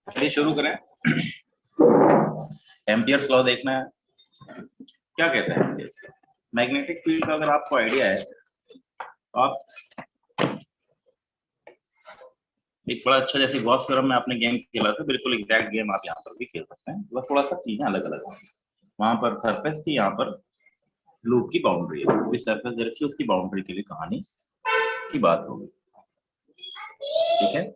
चलिए शुरू करें। एम्पियर्स लॉ देखना है। क्या कहता है एम्पियर्स लॉ? मैग्नेटिक फील्ड का अगर आपको आइडिया है तो आप एक बड़ा अच्छा, जैसे गॉस थ्योरम में आपने गेम खेला था, बिल्कुल एग्जैक्ट गेम आप यहाँ पर भी खेल सकते हैं, बस थोड़ा सा चीजें अलग अलग हैं। वहां पर सरफेस थी, यहाँ पर लूप की बाउंड्री है। इस सरफेस दे रखी है, उसकी बाउंड्री के लिए कहानी की बात होगी। ठीक है,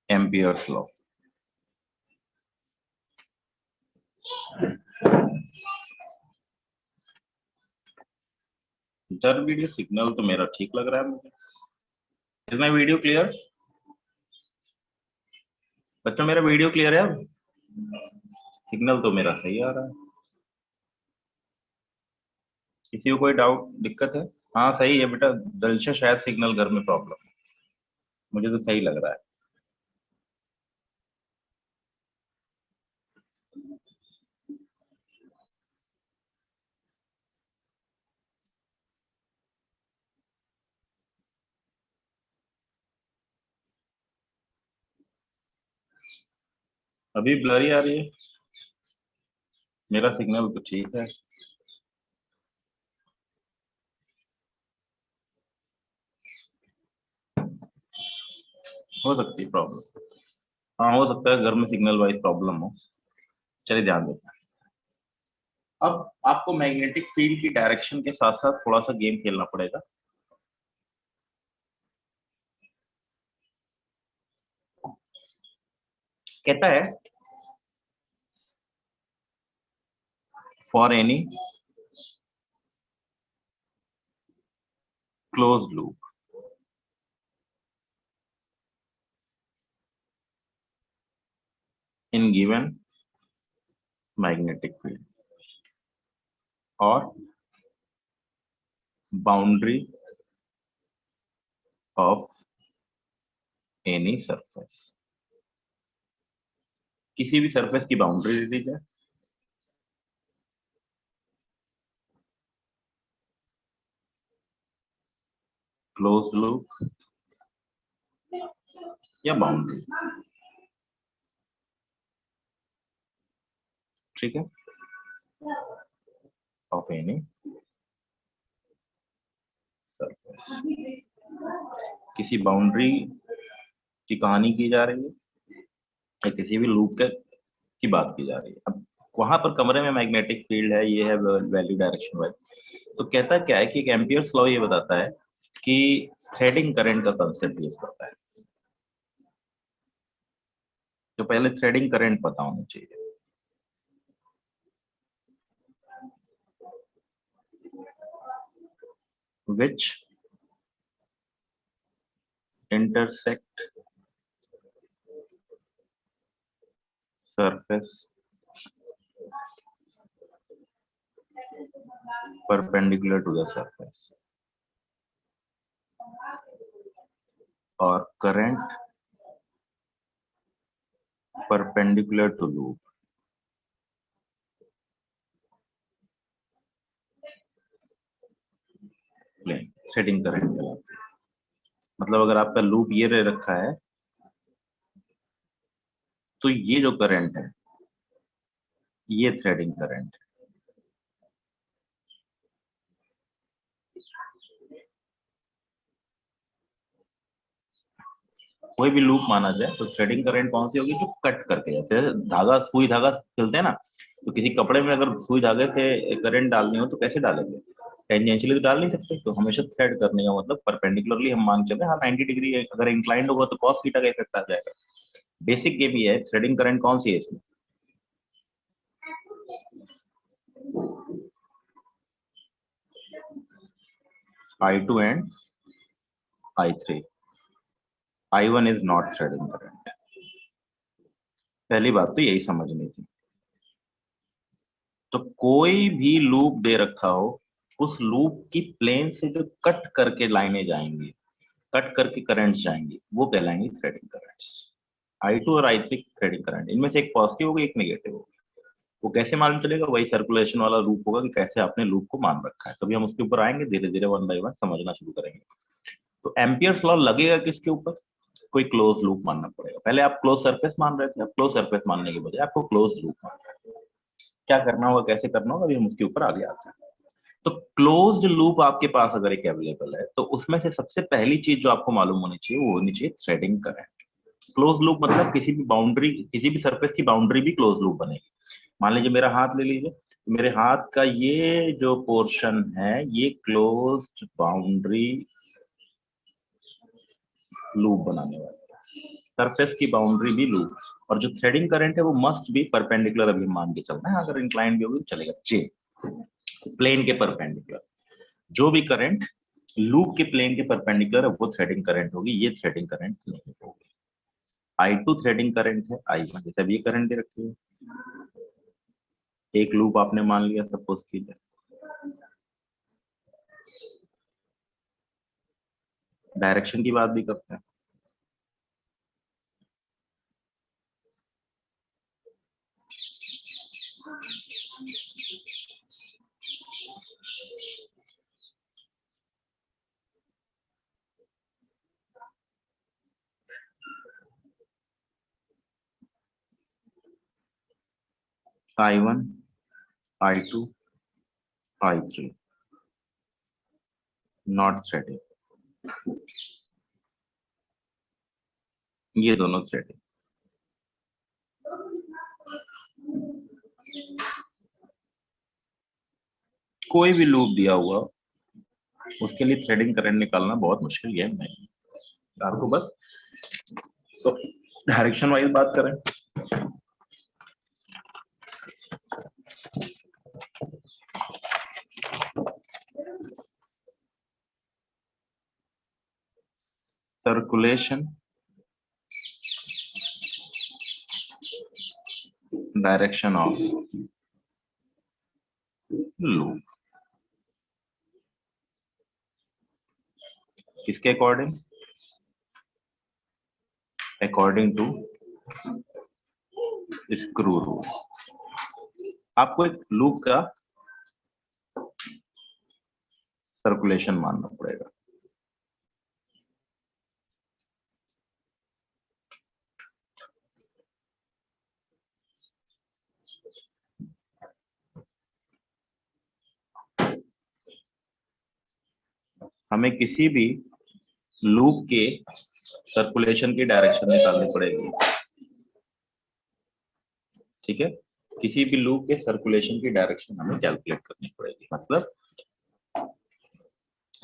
Ampere's law. Sir video signal तो मेरा ठीक लग रहा है मुझे। Is my video clear? बच्चों मेरा वीडियो क्लियर है? अब सिग्नल तो मेरा सही आ रहा है। किसी को कोई डाउट दिक्कत है? हाँ सही है बेटा, दलशा शायद सिग्नल घर में प्रॉब्लम है, मुझे तो सही लग रहा है। अभी ब्लरी आ रही है? मेरा सिग्नल तो ठीक है। हो सकती है प्रॉब्लम। हाँ हो सकता है घर में सिग्नल वाइज प्रॉब्लम हो। चलिए ध्यान देते हैं। अब आपको मैग्नेटिक फील्ड की डायरेक्शन के साथ साथ थोड़ा सा गेम खेलना पड़ेगा। कहता है for any closed loop in given magnetic field और बाउंड्री ऑफ एनी सरफेस। किसी भी सरफेस की बाउंड्री दे दी जाए, क्लोज्ड लूप या बाउंड्री। ठीक है, ऑफ एनी सरफेस। किसी बाउंड्री की कहानी की जा रही है या किसी भी लूप के की बात की जा रही है। अब वहां पर कमरे में मैग्नेटिक फील्ड है, ये है वैल्यू डायरेक्शन वाइज। तो कहता क्या है कि एक एम्पियर्स लॉ ये बताता है कि थ्रेडिंग करंट का कंसेप्ट यूज करता है। तो पहले थ्रेडिंग करंट पता होना चाहिए। which intersect surface perpendicular to the surface और current perpendicular to loop। Plane threading current कहलाता है। मतलब अगर आपका लूप ये रह रखा है तो ये जो करंट है ये थ्रेडिंग करंट है। कोई भी लूप माना जाए तो थ्रेडिंग करंट कौन सी होगी? जो कट करके जाते हैं, धागा सुई धागा सिलते हैं ना, तो किसी कपड़े में अगर सुई धागे से करंट डालनी हो तो कैसे डालेंगे? टेंजेंशियली तो डाल नहीं सकते, तो हमेशा थ्रेड करने का मतलब परपेंडिकुलरली हम मान चलते हैं। हाँ 90 डिग्री अगर इंक्लाइंड होगा तो cos थीटा का इफेक्ट आ जाएगा। बेसिक गेम ये है। थ्रेडिंग करंट कौन सी है इसमें? I2 and I3। I1 is not threading current. पहली बात तो यही समझनी थी। तो कोई भी लूप दे रखा हो, उस लूप की प्लेन से जो कट करके लाइनें जाएंगी, कट करके करंट्स जाएंगी, वो कहलाएंगी थ्रेडिंग करंट्स। I2 और I3 थ्रेडिंग करंट, इनमें से एक पॉजिटिव होगी एक नेगेटिव होगी। वो कैसे मालूम चलेगा? वही सर्कुलेशन वाला लूप होगा कि कैसे आपने लूप को मान रखा है। तभी हम उसके ऊपर आएंगे, धीरे धीरे वन बाय वन समझना शुरू करेंगे। तो एम्पियर्स लॉ लगेगा किसके ऊपर? कोई क्लोज लूप मानना पड़ेगा। पहले आप क्लोज सरफेस मान रहे थे, अब क्लोज सरफेस मानने के बजाय आपको क्लोज लूप मानना है। क्या करना होगा, कैसे करना होगा, अभी हम उसके ऊपर आगे आते हैं। तो क्लोज्ड लूप आपके पास अगर एक अवेलेबल है तो उसमें से सबसे पहली चीज जो आपको मालूम होनी चाहिए वो होनी चाहिए थ्रेडिंग करंट। क्लोज लूप मतलब किसी भी बाउंड्री, किसी भी सरफेस की बाउंड्री भी क्लोज लूप बनेगी। मान लीजिए मेरा हाथ ले लीजिए, मेरे हाथ का ये जो पोर्शन है ये क्लोज्ड बाउंड्री लूप बनाने वाला है, सरफेस की बाउंड्री भी लूप। और जो थ्रेडिंग करंट है वो मस्ट भी परपेंडिकुलर, अभी मान के चलना है, अगर इंक्लाइन भी होगी तो चलेगा, जे प्लेन के परपेंडिकुलर। जो भी करंट लूप के प्लेन के परपेंडिकुलर है वो थ्रेडिंग करंट होगी, ये थ्रेडिंग करंट नहीं होगी। I2 थ्रेडिंग करंट है, I1 जैसे अब ये करंट दे रखी है, एक लूप आपने मान लिया सपोज कीजिए। डायरेक्शन की बात भी करते हैं। I1, I2, I3 not threading, ये दोनों थ्रेडिंग। कोई भी लूप दिया हुआ उसके लिए थ्रेडिंग करंट निकालना बहुत मुश्किल गेम नहीं है आपको। बस तो डायरेक्शन वाइज बात करें, सर्कुलेशन, डायरेक्शन ऑफ लूप किसके according? According to screw rule. आपको एक लूप का सर्कुलेशन मानना पड़ेगा। हमें किसी भी लूप के सर्कुलेशन की डायरेक्शन निकालनी पड़ेगी, ठीक है? किसी भी लूप के सर्कुलेशन की डायरेक्शन हमें कैलकुलेट करनी पड़ेगी। मतलब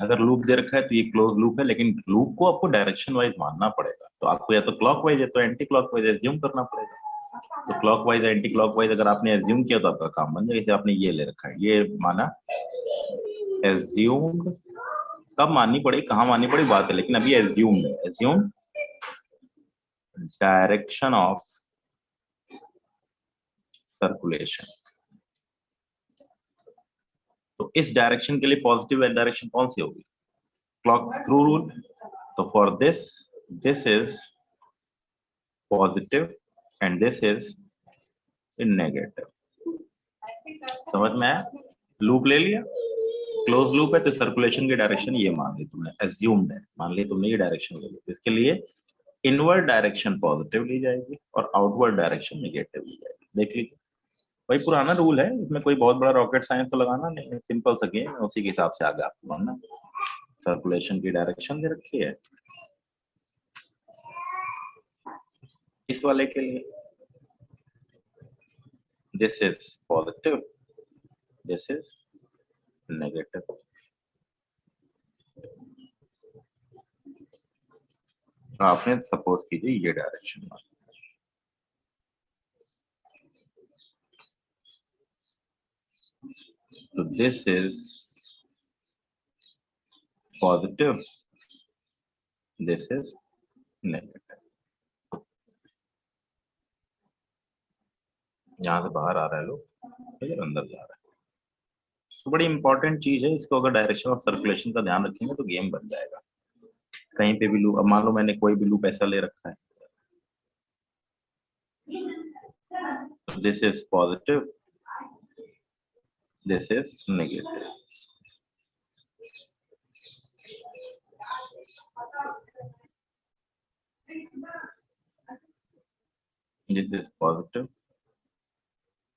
अगर लूप दे रखा है तो ये क्लोज लूप है, लेकिन लूप को आपको डायरेक्शन वाइज मानना पड़ेगा। तो आपको या तो क्लॉकवाइज या तो एंटी क्लॉकवाइज एज्यूम करना पड़ेगा। तो क्लॉकवाइज एंटी क्लॉकवाइज अगर आपने एज्यूम किया तो आपका काम बन जाएगा। जैसे आपने ये ले रखा है, ये माना, एज्यूम्ड, कब माननी पड़ेगी, कहाँ माननी पड़ेगी बात है, लेकिन अभी एज्यूम्ड है। Assume direction of circulation. तो इस डायरेक्शन के लिए पॉजिटिव डायरेक्शन कौन सी होगी? Clock through rule. तो for this is positive and this is negative. समझ में आया? लूप ले लिया, क्लोज लूप है तो सर्कुलेशन की डायरेक्शन ये मान ली तुमने, एज्यूम्ड है, मान ली तुमने ये डायरेक्शन ले ली। इसके लिए इनवर्ड डायरेक्शन पॉजिटिव ली जाएगी और आउटवर्ड डायरेक्शन नेगेटिव ली जाएगी। देख लीजिए, वही पुराना रूल है, इसमें कोई बहुत बड़ा रॉकेट साइंस तो लगाना नहीं, सिंपल सा गेम है, उसी के हिसाब से आगे आपको बढ़ना। सर्कुलेशन की डायरेक्शन दे रखी है इस वाले के लिए, this is positive, this is negative. आपने सपोज कीजिए ये डायरेक्शन में, तो this is positive, this is negative. यहां से बाहर आ रहा है लोग, इधर अंदर जा रहा है। तो बड़ी इंपॉर्टेंट चीज है, इसको अगर डायरेक्शन ऑफ सर्कुलेशन का ध्यान रखेंगे तो गेम बन जाएगा। कहीं पे भी लूप, अब मान लो मैंने कोई भी लूप ऐसा ले रखा है, This is positive, this is negative. This is positive,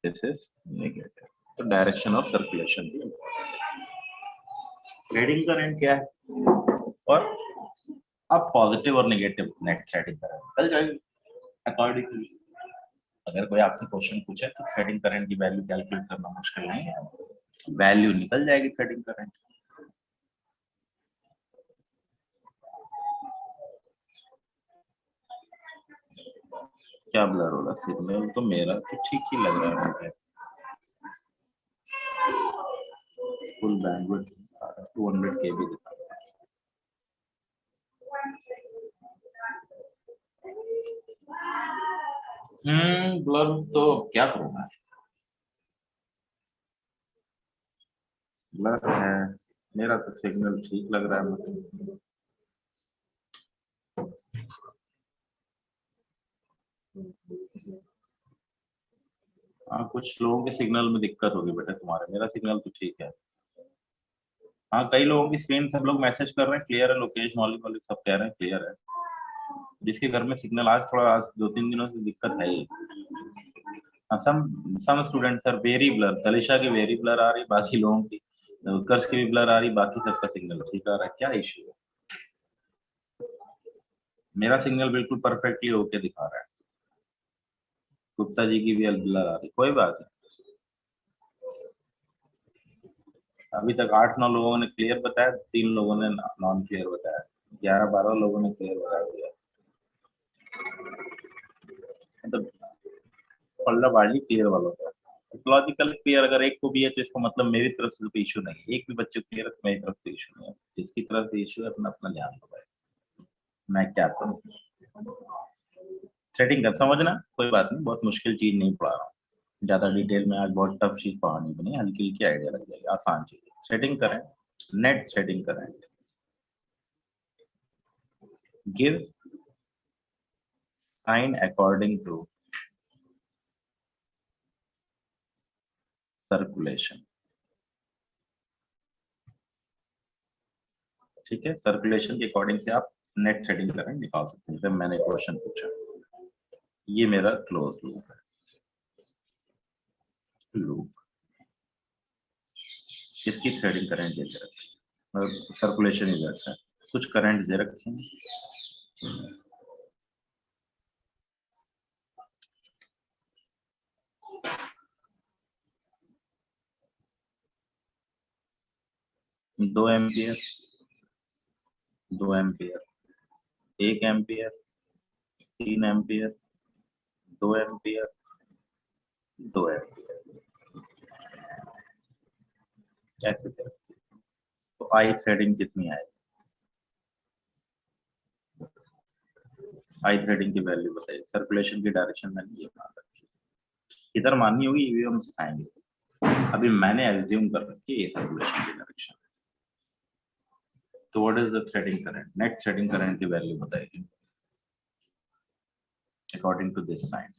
this is negative. तो डायरेक्शन ऑफ सर्कुलेशन भी थ्रेडिंग करंट क्या है, और अब पॉजिटिव और नेगेटिव नेट थ्रेडिंग करंट चल जाएगी अकॉर्डिंगली। अगर कोई आपसे क्वेश्चन पूछे तो थ्रेडिंग करंट की वैल्यू कैलकुलेट करना मुश्किल नहीं है, वैल्यू निकल जाएगी थ्रेडिंग करंट। क्या ब्लर हो रहा सिग्नल, तो मेरा तो ठीक ही लग रहा है मुझे। फुल बैंडविड्थ 200 KB दिखा रहा है। ब्लर तो क्या करूँगा, ब्लर है, मेरा तो सिग्नल ठीक लग रहा है मुझे। हाँ, कुछ लोगों के सिग्नल में दिक्कत होगी बेटा तुम्हारे, मेरा सिग्नल तो ठीक है। हाँ, कई लोगों की स्क्रीन सब लोग मैसेज कर रहे हैं क्लियर है, लोकेशन वाले सब कह रहे हैं क्लियर है। जिसके घर में सिग्नल आज 2-3 दिनों से दिक्कत है ही। Some students are very blur, तलिशा की वेरी ब्लर आ रही, बाकी लोगों की, उत्कर्ष की भी ब्लर आ रही, बाकी सबका सिग्नल ठीक आ रहा है। क्या इश्यू है? मेरा सिग्नल बिल्कुल परफेक्टली होके दिखा रहा है, गुप्ता जी की भी ब्लर आ रही, कोई बात नहीं। अभी तक 8-9 लोगों ने क्लियर बताया, 3 लोगों ने नॉन क्लियर बताया, 11-12 लोगों ने क्लियर बता दिया। मतलब पल्ला बाड़ी क्लियर वालों का लॉजिकल क्लियर, अगर एक को भी है तो इसका मतलब मेरी तरफ से कोई इशू नहीं है। एक भी बच्चे क्लियर है तो मेरी तरफ से इशू नहीं है, जिसकी तरफ से इशू है अपना अपना ध्यान दो भाई, मैं क्या करूँ। थ्रेडिंग कर समझना, कोई बात नहीं, बहुत मुश्किल चीज नहीं पढ़ा रहा हूँ, ज्यादा डिटेल में आज बहुत टफ चीज पढ़ानी बनी, हल्की हल्की आइडिया लग जाएगी, आसान चीज। थ्रेडिंग करें, नेट थ्रेडिंग करें, give sign according to circulation. ठीक है, सर्कुलेशन के अकॉर्डिंग से आप नेट थ्रेडिंग करें निकाल सकते हैं। जब मैंने क्वेश्चन पूछा, ये मेरा क्लोज लूप है, लूप इसकी थ्रेडिंग करंट दे रखी है, सर्कुलेशन ही रहता है, कुछ करंट दे रखे हैं, दो ampere, 2 ampere, 1 ampere, 3 ampere, 2 ampere, 2 ampere, ऐसे करके। तो आई थ्रेडिंग कितनी आएगी, आई थ्रेडिंग की वैल्यू बताइए। सर्कुलेशन की डायरेक्शन मैंने ये मान रखी, इधर माननी होगी, ये हम सिखाएंगे। अभी मैंने एज्यूम कर रखी है ये सर्कुलेशन की डायरेक्शन। तो what is the threading current, net threading current की वैल्यू बताएगी according to this sign.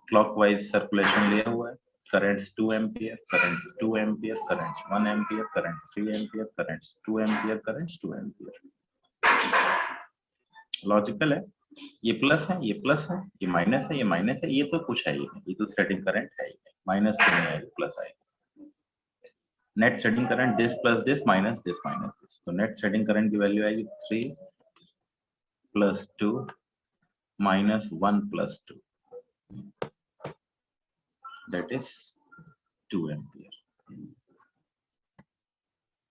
Clockwise circulation लिया हुआ है, currents 2 ampere, currents 2 ampere, currents 1 ampere, currents 3 ampere, currents 2 ampere, currents 2 ampere. Logical है, ये प्लस है, ये प्लस है, ये माइनस है, ये माइनस है, ये तो कुछ है ही नहीं, ये तो थ्रेडिंग करंट है ही नहीं, माइनस से नहीं आएगी प्लस आएगी। Net threading current this plus this minus this minus this, तो नेट थ्रेडिंग करंट की वैल्यू आएगी 3 + 2 - 1 + 2, दैट इज 2 एम्पियर।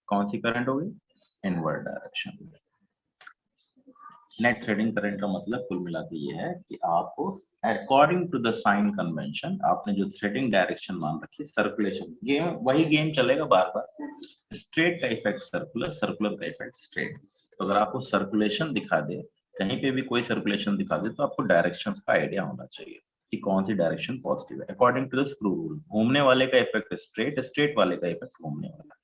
कौन सी करंट होगी, inward direction. Net threading current का मतलब कुल मिला के ये है कि आपको according to the sign convention आपने जो थ्रेडिंग डायरेक्शन मान रखी है, सर्कुलेशन गेम, वही गेम चलेगा बार बार। स्ट्रेट का इफेक्ट सर्कुलर, सर्कुलर का इफेक्ट स्ट्रेट। तो अगर आपको सर्कुलेशन दिखा दे, कहीं पे भी कोई सर्कुलेशन दिखा दे, तो आपको डायरेक्शन का आइडिया होना चाहिए कि कौन सी डायरेक्शन पॉजिटिव है according to the screw rule. घूमने वाले का इफेक्ट स्ट्रेट, स्ट्रेट वाले का इफेक्ट घूमने वाला।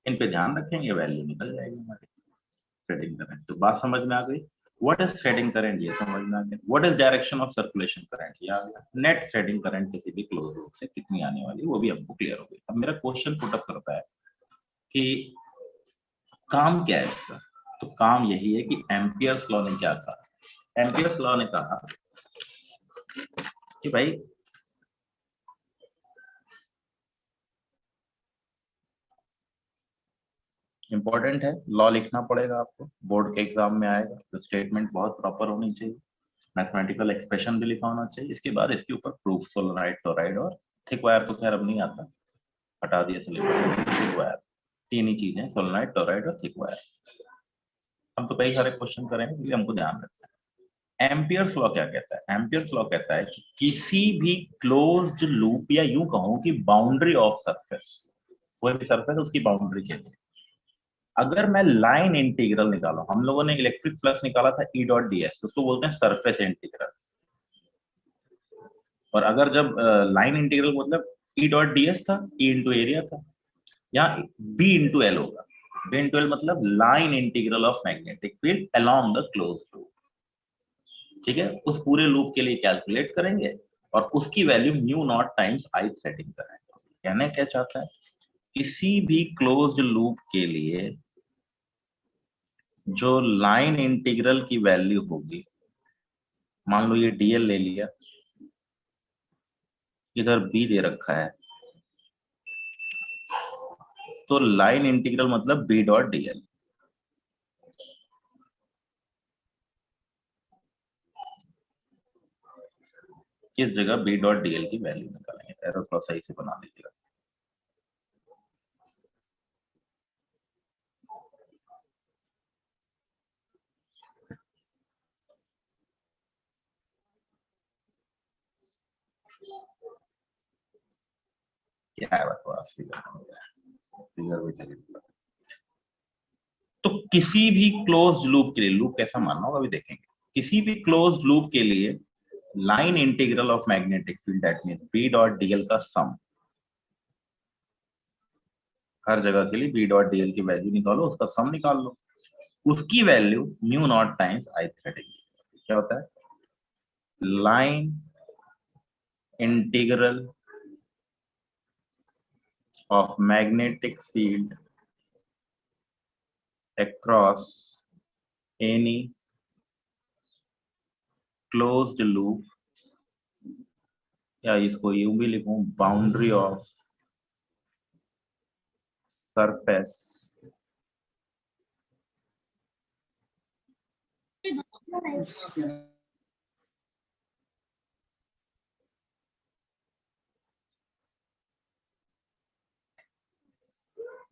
इन पे ध्यान रखेंगे, वैल्यू निकल जाएगी हमारी थ्रेडिंग करंट। तो बात समझ में आ गई। व्हाट इज थ्रेडिंग करंट, ये समझ में आ गया। What is direction of circulation current, ये आ गया। नेट थ्रेडिंग करंट किसी भी क्लोज लूप से कितनी आने वाली, वो भी हमको क्लियर हो गई। अब मेरा क्वेश्चन पुटअप करता है कि काम क्या है इसका। तो काम यही है कि एम्पियर्स लॉ ने क्या कहा। एम्पियर्स लॉ ने कहा कि भाई इंपॉर्टेंट है, लॉ लिखना पड़ेगा आपको, बोर्ड के एग्जाम में आएगा, तो स्टेटमेंट बहुत प्रॉपर होनी चाहिए, मैथमेटिकल एक्सप्रेशन भी लिखा होना चाहिए, इसके बाद इसके ऊपर प्रूफ, सोलेनोइड टोराइड और थिक वायर तो खैर अब नहीं आता, हटा दिया सिलेबस में। थिक वायर, तीन ही चीजें, सोलेनोइड टोराइड और थिक वायर। हम तो कई सारे क्वेश्चन करेंगे, इसलिए हमको ध्यान रखना है। एम्पियर्स लॉ क्या कहता है? एम्पियर्स लॉ कहता है कि किसी भी क्लोज्ड लूप, या यूं कहूं कि बाउंड्री ऑफ सरफेस, कोई भी सरफेस उसकी बाउंड्री के लिए अगर मैं लाइन इंटीग्रल निकालूं, हम लोगों ने इलेक्ट्रिक फ्लक्स निकाला था ई डॉट डी एस, तो उसको बोलते हैं सरफेस इंटीग्रल। और अगर जब लाइन इंटीग्रल मतलब ई डॉट डी एस था, ई इंटू एरिया था, यहाँ बी इंटू एल होगा। बी इंटू एल मतलब line integral of magnetic field along the close loop. ठीक है, उस पूरे लूप के लिए कैलकुलेट करेंगे और उसकी value mu naught times I threading करेंगे। कहना क्या चाहता है, किसी भी क्लोज्ड लूप के लिए जो लाइन इंटीग्रल की वैल्यू होगी, मान लो ये डीएल ले लिया, इधर बी दे रखा है, तो लाइन इंटीग्रल मतलब बी डॉट डीएल। किस जगह बी डॉट डीएल की वैल्यू निकालेंगे, एरो थोड़ा सही से बना लीजिएगा। क्या है बकवास, फिगर भी चली। तो किसी भी क्लोज्ड लूप के लिए, लूप कैसा मानना होगा अभी देखेंगे, किसी भी क्लोज्ड लूप के लिए line integral of magnetic field that means B dot DL का सम, हर जगह के लिए बी डॉट डीएल की वैल्यू निकालो, उसका सम निकाल लो, उसकी value mu naught times I threading. क्या होता है, line integral of magnetic field across any closed loop, या इसको यूं भी लिखूं, boundary of surface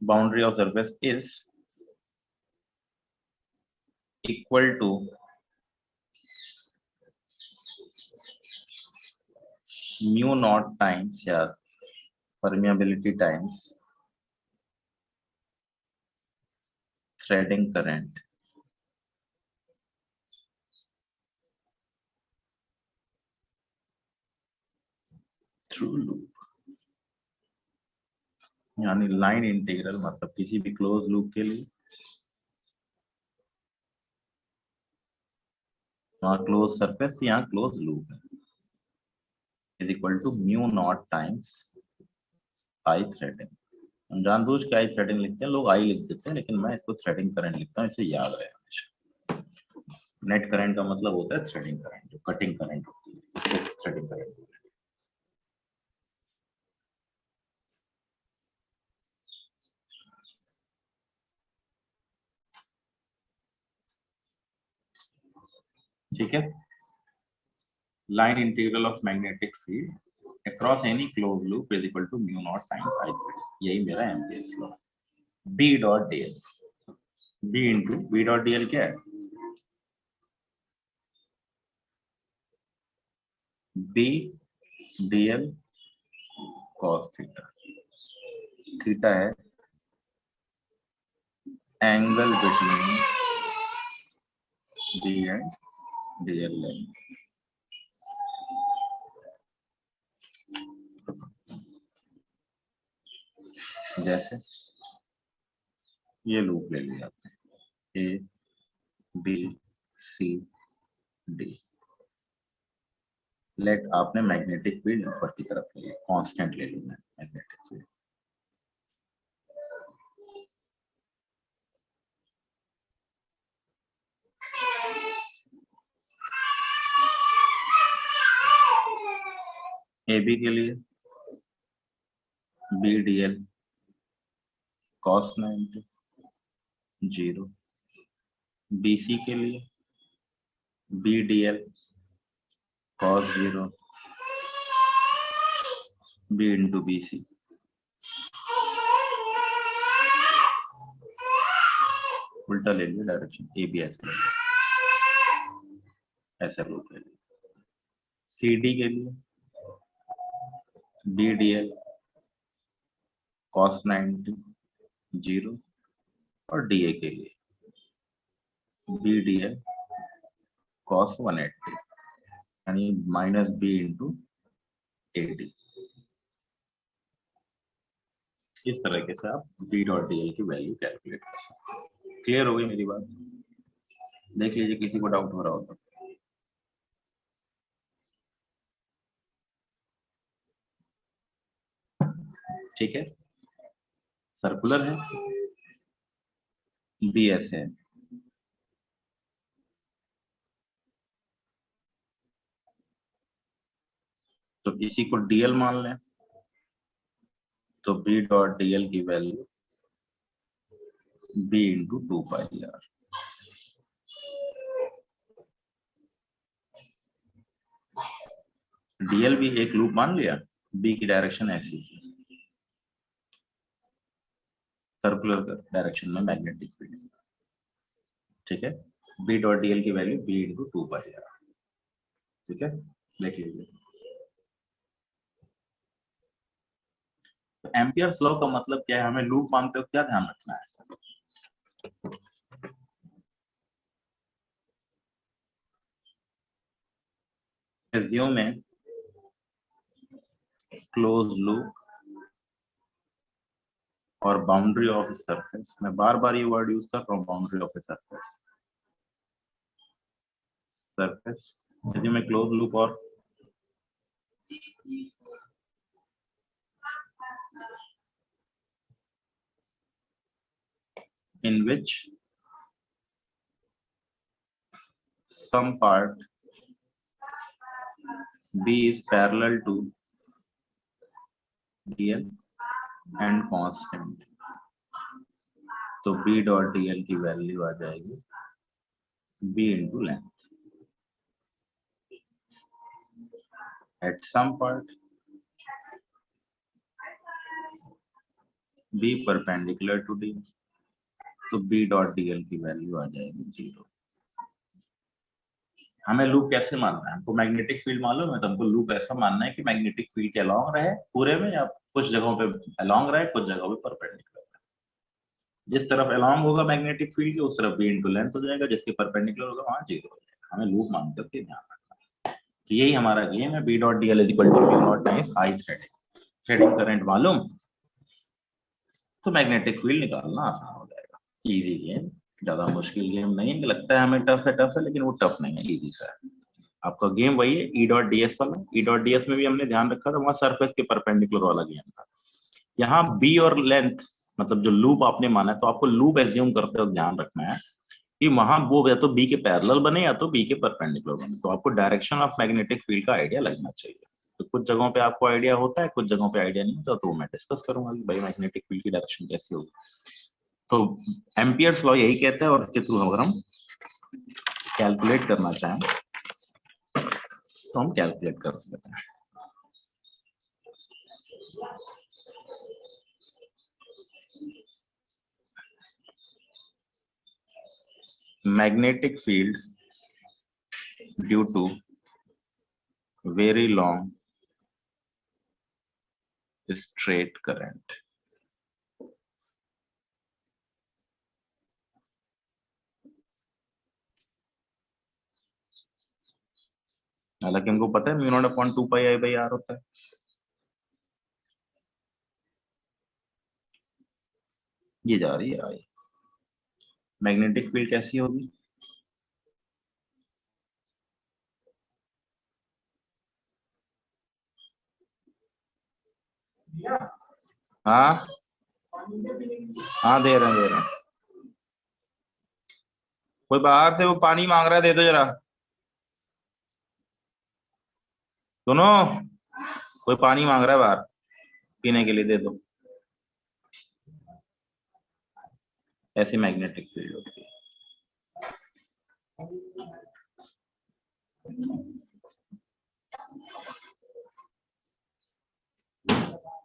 boundary of surface is equal to mu naught times या permeability times threading current through loop। यानी लाइन इंटीग्रल मतलब किसी भी क्लोज लूप के लिए, वहां क्लोज सरफेस, यहाँ क्लोज लूप है, is equal to mu naught times I threading. हम जानबूझ के आई थ्रेडिंग लिखते हैं, लोग आई लिख देते हैं, लेकिन मैं इसको थ्रेडिंग करंट लिखता हूँ, इसे याद रहे हमेशा। नेट करंट का मतलब होता है थ्रेडिंग करंट, जो कटिंग करंट होती है उसको थ्रेडिंग करंट बोलते हैं। ठीक है, line integral of magnetic field across any close loop is equal to mu naught times I threading, यही मेरा Ampere's law. B dot DL, B into B dot DL क्या है, B DL cos theta. Theta है angle between B and DL length. जैसे ये loop ले लिया आपने, A B C D. Let आपने मैग्नेटिक फील्ड ऊपर की तरफ ले लिया, कांस्टेंट ले ली मैग्नेटिक फील्ड। ए बी के लिए B D L cos 90 0। B C के लिए B D L cos 0 B into B C. उल्टा ले लिया डायरेक्शन, ए बी ऐसे ऐसा रूप ले लिया। सी डी के लिए बी डी एल कॉस 90 0 और डी ए के लिए बी डी एल कॉस 180 यानी minus B into A D. इस तरीके से आप बी डॉट डी एल की वैल्यू कैलकुलेट कर सकते हैं। क्लियर हो गई मेरी बात? देख लीजिए किसी को डाउट हो रहा हो तो। ठीक है, सर्कुलर है, बी एस है, तो इसी को डीएल मान लें, तो बी डॉट डीएल की value B into 2 pi R. DL भी एक लूप मान लिया, बी की डायरेक्शन ऐसी सर्कुलर डायरेक्शन में मैग्नेटिक फील्ड। ठीक है, बी डॉट डीएल की value B into 2 pi R. ठीक है, देख लीजिए। तो एम्पियर्स लॉ का मतलब क्या है, हमें लूप मानते हो क्या ध्यान रखना है? एज्यूम ए क्लोज लूप और बाउंड्री ऑफ सरफेस। मैं बार बार ये वर्ड यूज कर रहा हूँ, boundary of a surface. Surface assume A close loop और in which some part B is parallel to DL and constant, तो B डॉट DL की value आ जाएगी B into length at some part B perpendicular to D, तो B dot DL की value आ जाएगी 0। हमें loop कैसे मानना है? हमको मैग्नेटिक फील्ड मालूम है, तो हमको लूप ऐसा मानना है कि मैग्नेटिक फील्ड के अलोंग रहे पूरे में, या कुछ जगहों पे अलोंग रहे, कुछ जगहों पे परपेंडिकुलर रहे। जिस तरफ अलोंग होगा मैग्नेटिक फील्ड के उस तरफ बी इंटू लेंथ हो जाएगा, जिसके परपेंडिकुलर होगा वहां 0 हो जाएगा। हमें लूप मानते हो कि ध्यान रखना है। तो यही हमारा गेम है, B dot DL is equal to mu naught times I threading. Threading current मालूम तो मैग्नेटिक फील्ड निकालना आसान हो जाएगा। इजी गेम, ज्यादा मुश्किल गेम नहीं है। लगता है हमें टफ है, लेकिन वो टफ नहीं है, इजी सा है। आपका गेम वही है, ई डॉट डी एस वाला। ई डॉट डी एस में भी हमने ध्यान रखा था, वहां सरफेस के परपेंडिकुलर वाला गेम था। यहाँ बी और लेंथ मतलब जो लूप आपने माना है, तो आपको लूप एज्यूम करते वक्त ध्यान रखना है कि वहां वो या तो बी के पैरेलल बने या तो बी के परपेंडिकुलर बने। तो आपको डायरेक्शन ऑफ मैग्नेटिक फील्ड का आइडिया लगना चाहिए। तो कुछ जगहों पे आपको आइडिया होता है, कुछ जगहों पे आइडिया नहीं होता, तो मैं डिस्कस करूंगा कि भाई मैग्नेटिक फील्ड की डायरेक्शन कैसी होगी। तो एम्पियर्स लॉ यही कहता है, और इसके थ्रू अगर हम कैलकुलेट करना चाहें तो हम कैलकुलेट कर सकते हैं। Magnetic field due to very long straight current. हालांकि हमको पता है mu naught upon 2 pi I by R होता है। ये जा रही है आई। मैग्नेटिक फील्ड कैसी होगी? हाँ हाँ, दे रहे हैं दे रहे हैं। कोई बाहर से वो पानी मांग रहा है, दे दो जरा। सुनो, कोई पानी मांग रहा है बाहर पीने के लिए, दे दो। ऐसी मैग्नेटिक फील्ड होती है।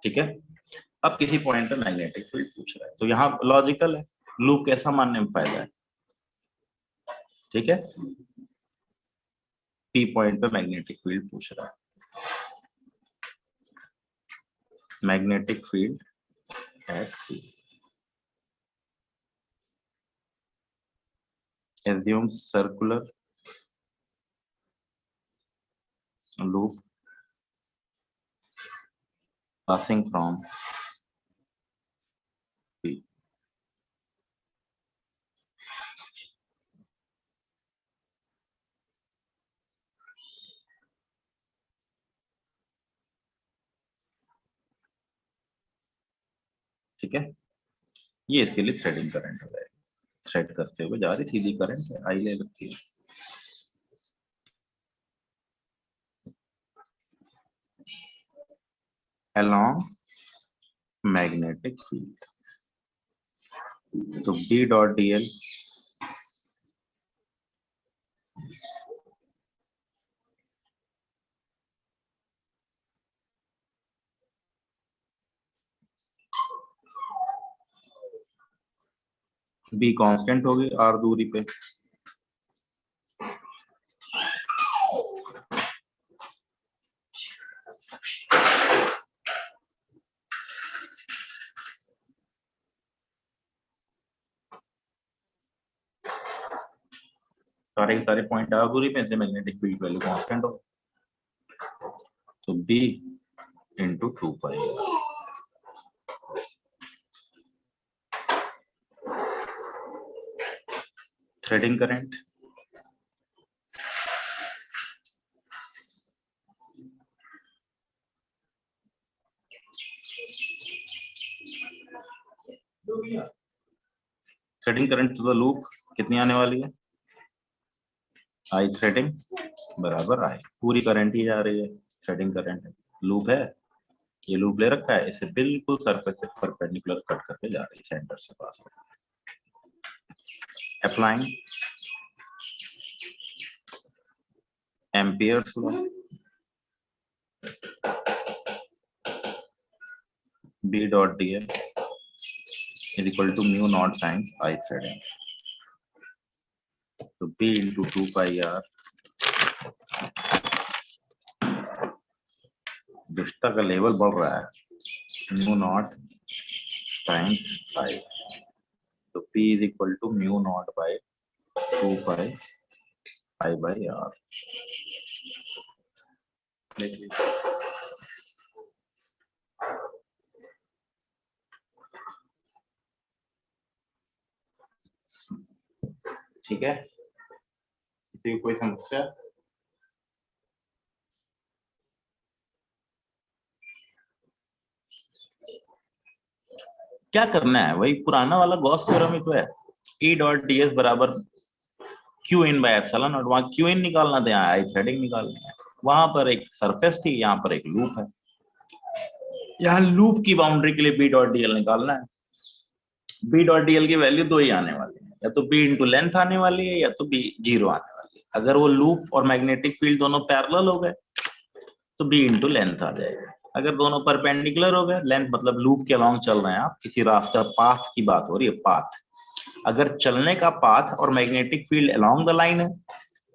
ठीक है, अब किसी पॉइंट पे मैग्नेटिक फील्ड पूछ रहा है, तो यहाँ लॉजिकल है, लूप कैसा मानने में फायदा है। ठीक है, पी पॉइंट पे मैग्नेटिक फील्ड पूछ रहा है। Magnetic field at P, assume circular loop passing from P. ठीक है, ये इसके लिए थ्रेडिंग करंट हो जाएगा। थ्रेड करते हुए जा रही सीधी करंट है, आई ले रखी है। along magnetic field, तो B dot dl B constant होगी r दूरी पे, सारे के सारे पॉइंट r दूरी पे, इसलिए मैग्नेटिक फील्ड वैल्यू कांस्टेंट हो, तो B into 2 pi. Threading current threading current to the loop कितनी आने वाली है, आई थ्रेडिंग बराबर आई, पूरी करंट ही जा रही है, थ्रेडिंग करंट है, लूप है, ये लूप ले रखा है, इसे बिल्कुल सरफेस से परपेंडिकुलर कट करके जा रही है, सेंटर से पास हो। Applying Ampere's law, B dot dl is equal to mu naught times I threading, तो B into 2 pi r, दुष्टता का लेवल बढ़ रहा है, mu naught times I, तो P is equal to mu naught by 2 pi I by r। ठीक है, किसी को कोई समस्या, क्या करना है, वही पुराना वाला गॉस थ्योरम ही तो है, E डॉट ds बराबर Q in by epsilon not, वहां क्यू इन निकालना था, यहाँ आई थ्रेडिंग निकालनी है, वहां पर एक सरफेस थी, यहाँ पर एक लूप है, यहाँ लूप की बाउंड्री के लिए B डॉट dl निकालना है। B डॉट dl की वैल्यू दो ही आने वाली है, या तो B इंटू लेंथ आने वाली है, या तो B 0 आने वाली है। अगर वो लूप और मैग्नेटिक फील्ड दोनों पैरेलल हो गए तो B इंटू लेंथ आ जाएगा। अगर दोनों परपेंडिकुलर हो गए, लेंथ मतलब लूप के अलॉन्ग चल रहे हैं आप, किसी रास्ते पाथ की बात हो रही है, पाथ, अगर चलने का पाथ और magnetic field along the line है,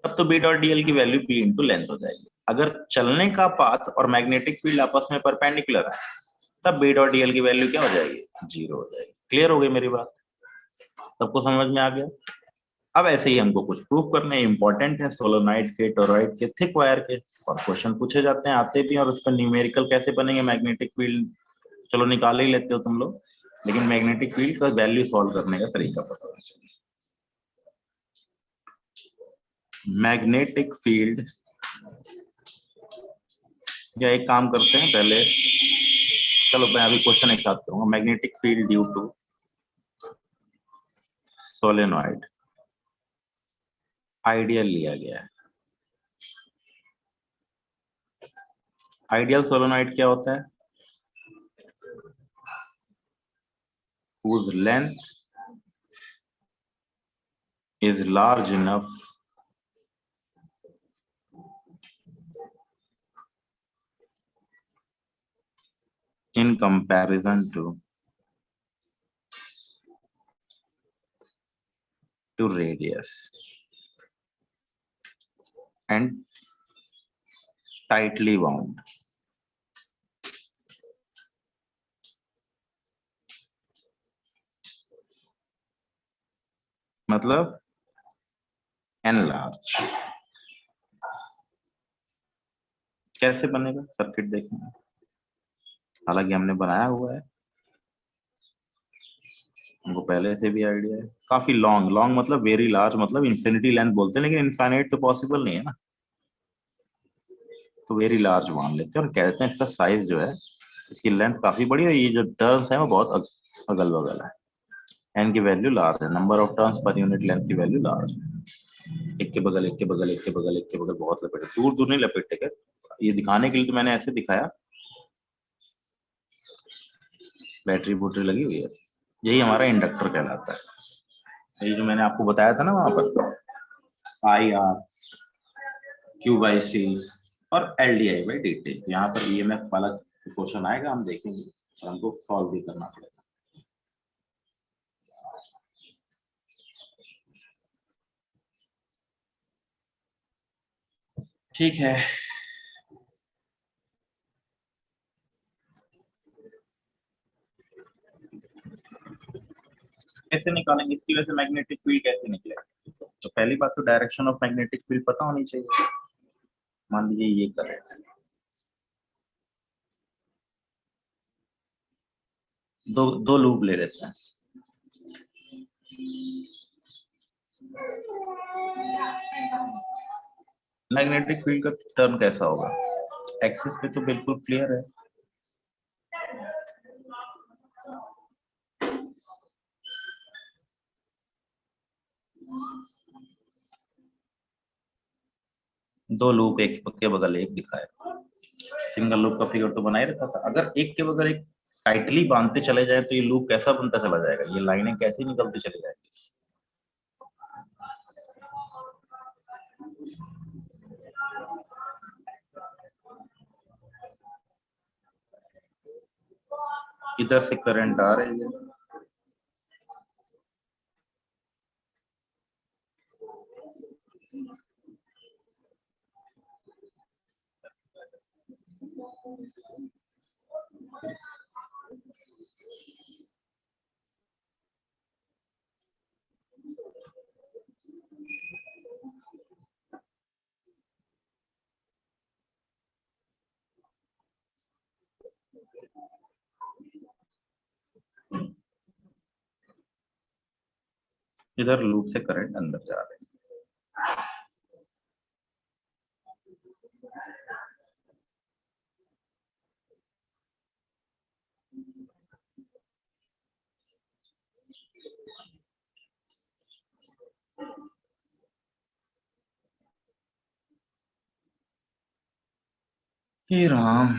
तब तो B डॉट dl की वैल्यू P इंटू लेंथ हो जाएगी। अगर चलने का पाथ और मैग्नेटिक फील्ड आपस में परपेंडिकुलर है, तब B डॉट dl की वैल्यू क्या हो जाएगी, 0 हो जाएगी। क्लियर हो गई मेरी बात, सबको समझ में आ गया। अब ऐसे ही हमको कुछ प्रूफ करने इंपॉर्टेंट है, सोलोनाइड के, टोरॉइड के, थिक वायर के, और क्वेश्चन पूछे जाते हैं, आते भी, और उस पर न्यूमेरिकल कैसे बनेंगे, मैग्नेटिक फील्ड चलो निकाल ही लेते हो तुम लोग, लेकिन मैग्नेटिक फील्ड का वैल्यू सॉल्व करने का तरीका पता होना चाहिए। मैग्नेटिक फील्ड, या एक काम करते हैं, पहले चलो मैं अभी क्वेश्चन एक साथ करूंगा। Magnetic field due to solenoid ideal लिया गया है। आइडियल सोलेनॉइड क्या होता है? whose length is large enough in comparison to radius and tightly wound। मतलब एन लार्ज। कैसे बनेगा सर्किट देखेंगे, हालांकि हमने बनाया हुआ है, हमको पहले से भी आइडिया है। काफी लॉन्ग, लॉन्ग मतलब वेरी लार्ज, मतलब इन्फिनिटी लेंथ बोलते हैं, लेकिन इनफाइनाइट तो पॉसिबल नहीं है ना, तो वेरी लार्ज मान लेते हैं और कहते हैं इसका साइज जो है, इसकी लेंथ काफी बड़ी है, ये जो टर्न्स है वो बहुत अगल बगल है। एन की वैल्यू लार्ज है, number of turns per unit length की वैल्यू लार्ज है। एक के बगल एक के बगल एक के बगल एक के बगल बहुत लपेटे, दूर दूर नहीं लपेटे के, ये दिखाने के लिए तो मैंने ऐसे दिखाया। बैटरी बूटरी लगी हुई है, यही हमारा इंडक्टर कहलाता है। ये जो मैंने आपको बताया था ना वहां पर आई आर क्यू बाई सी और L D I by D T, यहाँ पर ई एम एफ वाला क्वेश्चन आएगा, हम देखेंगे और हमको सॉल्व भी करना पड़ेगा। ठीक है, कैसे निकालेंगे इसकी वजह से मैग्नेटिक फील्ड कैसे निकलेगा? तो पहली बात तो डायरेक्शन ऑफ मैग्नेटिक फील्ड पता होनी चाहिए। मान लीजिए ये करंट है, दो दो लूप ले लेते हैं। मैग्नेटिक फील्ड का टर्न कैसा होगा? एक्सिस पे तो बिल्कुल क्लियर है, दो लूप एक के बगल एक दिखाया, सिंगल लूप का फिगर तो बना ही रखा था। अगर एक के बगल एक टाइटली बांधते चले जाए तो ये लूप कैसा बनता चला जाएगा, ये लाइनें कैसे निकलती चली जाएगी। इधर से करंट आ रही है, इधर लूप से करंट अंदर जा रहे हैं। हे राम,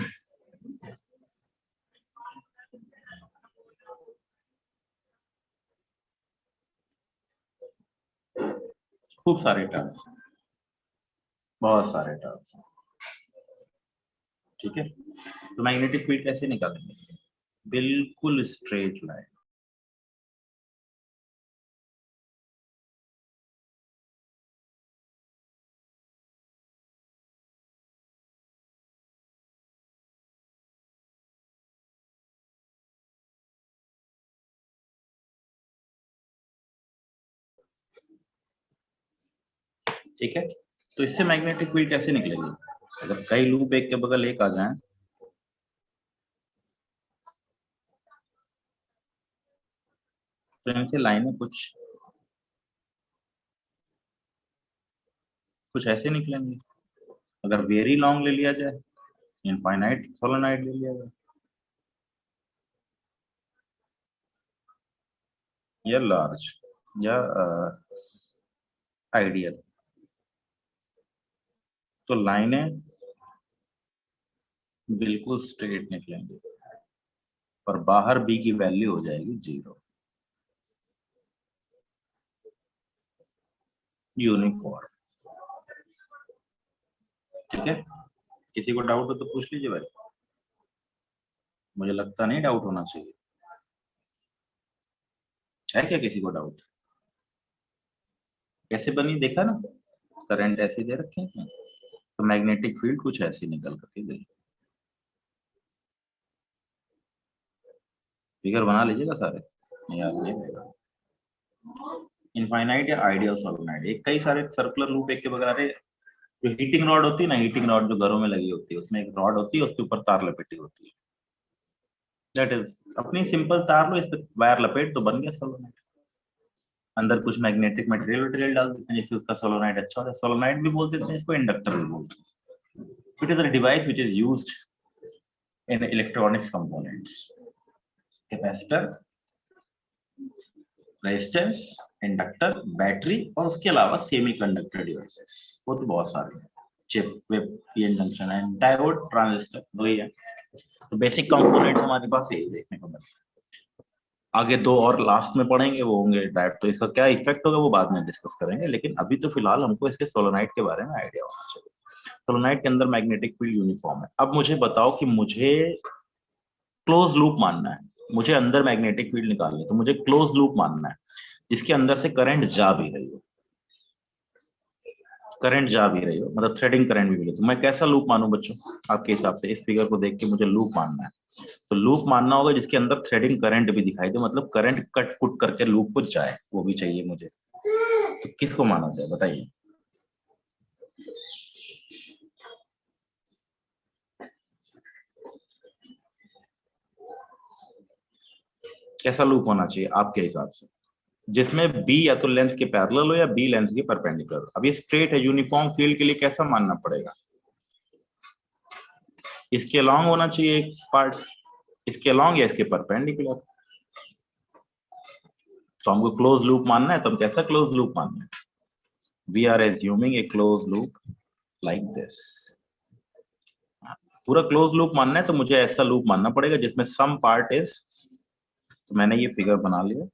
खूब सारे टर्म्स, बहुत सारे टर्म्स। ठीक है, तो मैग्नेटिक फील्ड कैसे निकालेंगे? बिल्कुल स्ट्रेट लाइन। ठीक है, तो इससे मैग्नेटिक फील्ड कैसे निकलेगी? अगर कई लूप एक के बगल एक आ जाएं तो इनसे लाइनें कुछ कुछ ऐसे निकलेंगे। अगर वेरी लॉन्ग ले लिया जाए, इनफाइनाइट सोलेनॉइड ले लिया जाए, या लार्ज या आइडियल, तो लाइनें बिल्कुल स्ट्रेट निकलेंगे और बाहर बी की वैल्यू हो जाएगी 0, यूनिफॉर्म। ठीक है, किसी को डाउट हो तो पूछ लीजिए भाई, मुझे लगता नहीं डाउट होना चाहिए। है क्या किसी को डाउट? कैसे बनी देखा ना, करंट ऐसे दे रखे हैं तो मैग्नेटिक फील्ड कुछ ऐसी निकल करके गई। फिगर बना लीजिएगा सारे, नहीं याद नहीं रहेगा। इनफाइनाइट या आइडियल सोलेनोइड, एक कई सारे सर्कुलर लूप एक के बगैर है। जो हीटिंग रॉड होती है ना, हीटिंग रॉड जो घरों में लगी होती है, उसमें एक रॉड होती है, उसके ऊपर तार लपेटी होती है। दैट इज, अपनी सिंपल तार लो, इस पे वायर लपेट तो बन गया सोलेनोइड। अंदर कुछ मैग्नेटिक मटेरियल वटेरियल डाल देते हैं जिससे उसका सोलेनोइड अच्छा होता है। सोलेनोइड भी बोल देते हैं इसको, इंडक्टर भी बोलते हैं। It is a device which is used in electronics components, capacitor, resistance, inductor, battery और उसके अलावा सेमीकंडक्टर डिवाइसेस, वो तो बहुत सारे हैं। चिप विप, पीएन जंक्शन है, डायोड, ट्रांजिस्टर, वही है। तो बेसिक कंपोनेंट्स हमारे पास यही देखने को मिलते हैं। आगे दो और लास्ट में पढ़ेंगे, वो होंगे डायोड, तो इसका क्या इफेक्ट होगा वो बाद में डिस्कस करेंगे, लेकिन अभी तो फिलहाल हमको इसके सोलोनाइट के बारे में आइडिया होना चाहिए। सोलोनाइट के अंदर मैग्नेटिक फील्ड यूनिफॉर्म है। अब मुझे बताओ कि मुझे क्लोज लूप मानना है, मुझे अंदर मैग्नेटिक फील्ड निकालनी है, तो मुझे क्लोज लूप मानना है जिसके अंदर से करंट जा भी रही हो, करंट जा भी रही हो, मतलब थ्रेडिंग करंट भी मिले। तो मैं कैसा लूप मानूं बच्चों आपके हिसाब से? इस फिगर को देख के मुझे लूप मानना है, तो लूप मानना होगा जिसके अंदर थ्रेडिंग करंट भी दिखाई दे, मतलब करंट कट कुट करके लूप को जाए, वो भी चाहिए मुझे। तो किसको माना जाए बताइए? कैसा लूप होना चाहिए आपके हिसाब से, जिसमें बी या तो लेंथ के पैरेलल हो या बी लेंथ के परपेंडिकुलर? अब ये स्ट्रेट है, यूनिफॉर्म फील्ड के लिए कैसा मानना पड़ेगा? इसके अलॉन्ग होना चाहिए एक पार्ट, इसके अलॉन्ग या इसके परपेंडिकुलर। तो हमको क्लोज लूप मानना है, तो हम कैसा क्लोज लूप मानना है? We are assuming a close loop like this. पूरा क्लोज लूप मानना है तो मुझे ऐसा लूप मानना पड़ेगा जिसमें सम पार्ट इज, तो मैंने ये फिगर बना लिया।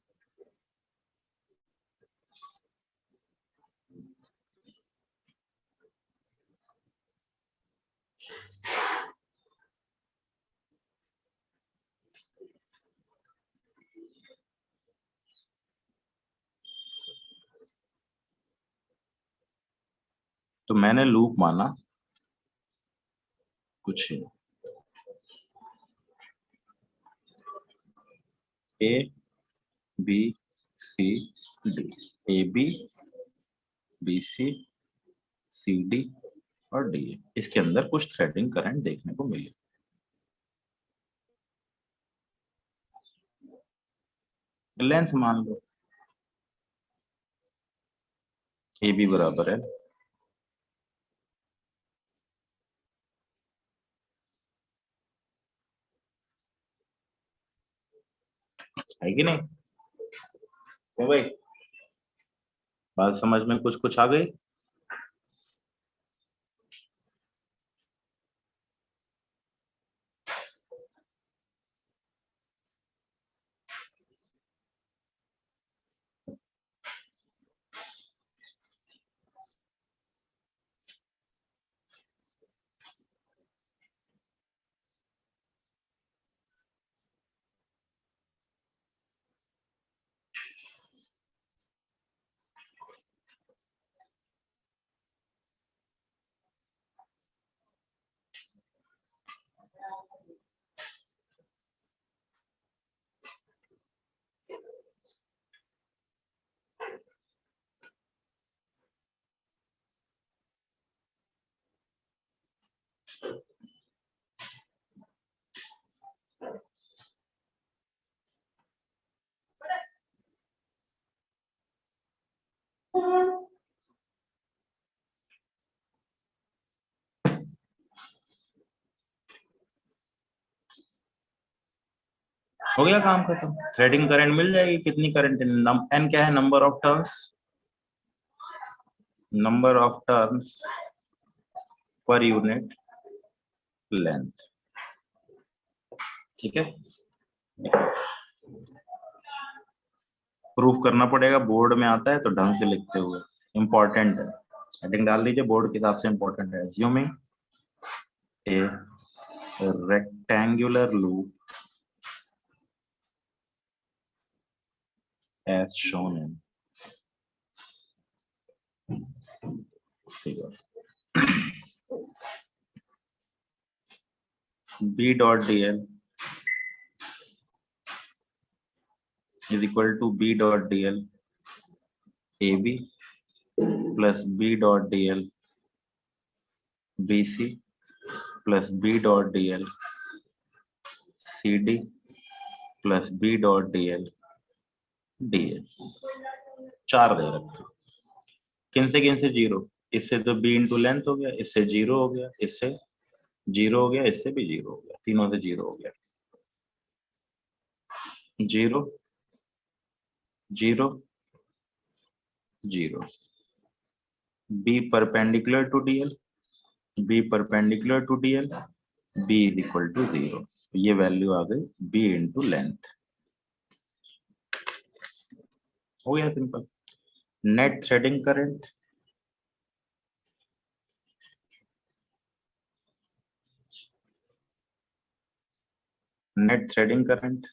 तो मैंने लूप माना कुछ A B C D, A B C D और डी। इसके अंदर कुछ थ्रेडिंग करंट देखने को मिले। लेंथ मान लो ए बी बराबर है कि नहीं? तो भाई बात समझ में कुछ कुछ आ गई? हो गया काम खत्म। थ्रेडिंग करंट मिल जाएगी, कितनी करंट, एन क्या है, number of turns, number of turns per unit length. ठीक है, प्रूफ करना पड़ेगा, बोर्ड में आता है तो ढंग से लिखते हुए, इंपॉर्टेंट है, हेडिंग डाल दीजिए, बोर्ड के हिसाब से इंपॉर्टेंट है। Assuming A rectangular loop as shown in figure. B dot dl is equal to B dot dl AB plus B dot dl BC plus B dot dl CD plus B dot dl DL। चार दे रखे, किन से zero, इससे तो B into length हो गया, इससे zero हो गया, इससे जीरो हो गया, इससे भी जीरो हो गया, तीनों से जीरो हो गया, zero zero zero. B perpendicular to DL, B perpendicular to DL, B is equal to 0। ये वैल्यू आ गई B इंटू लेंथ। हो गया simple. Net threading current, net threading current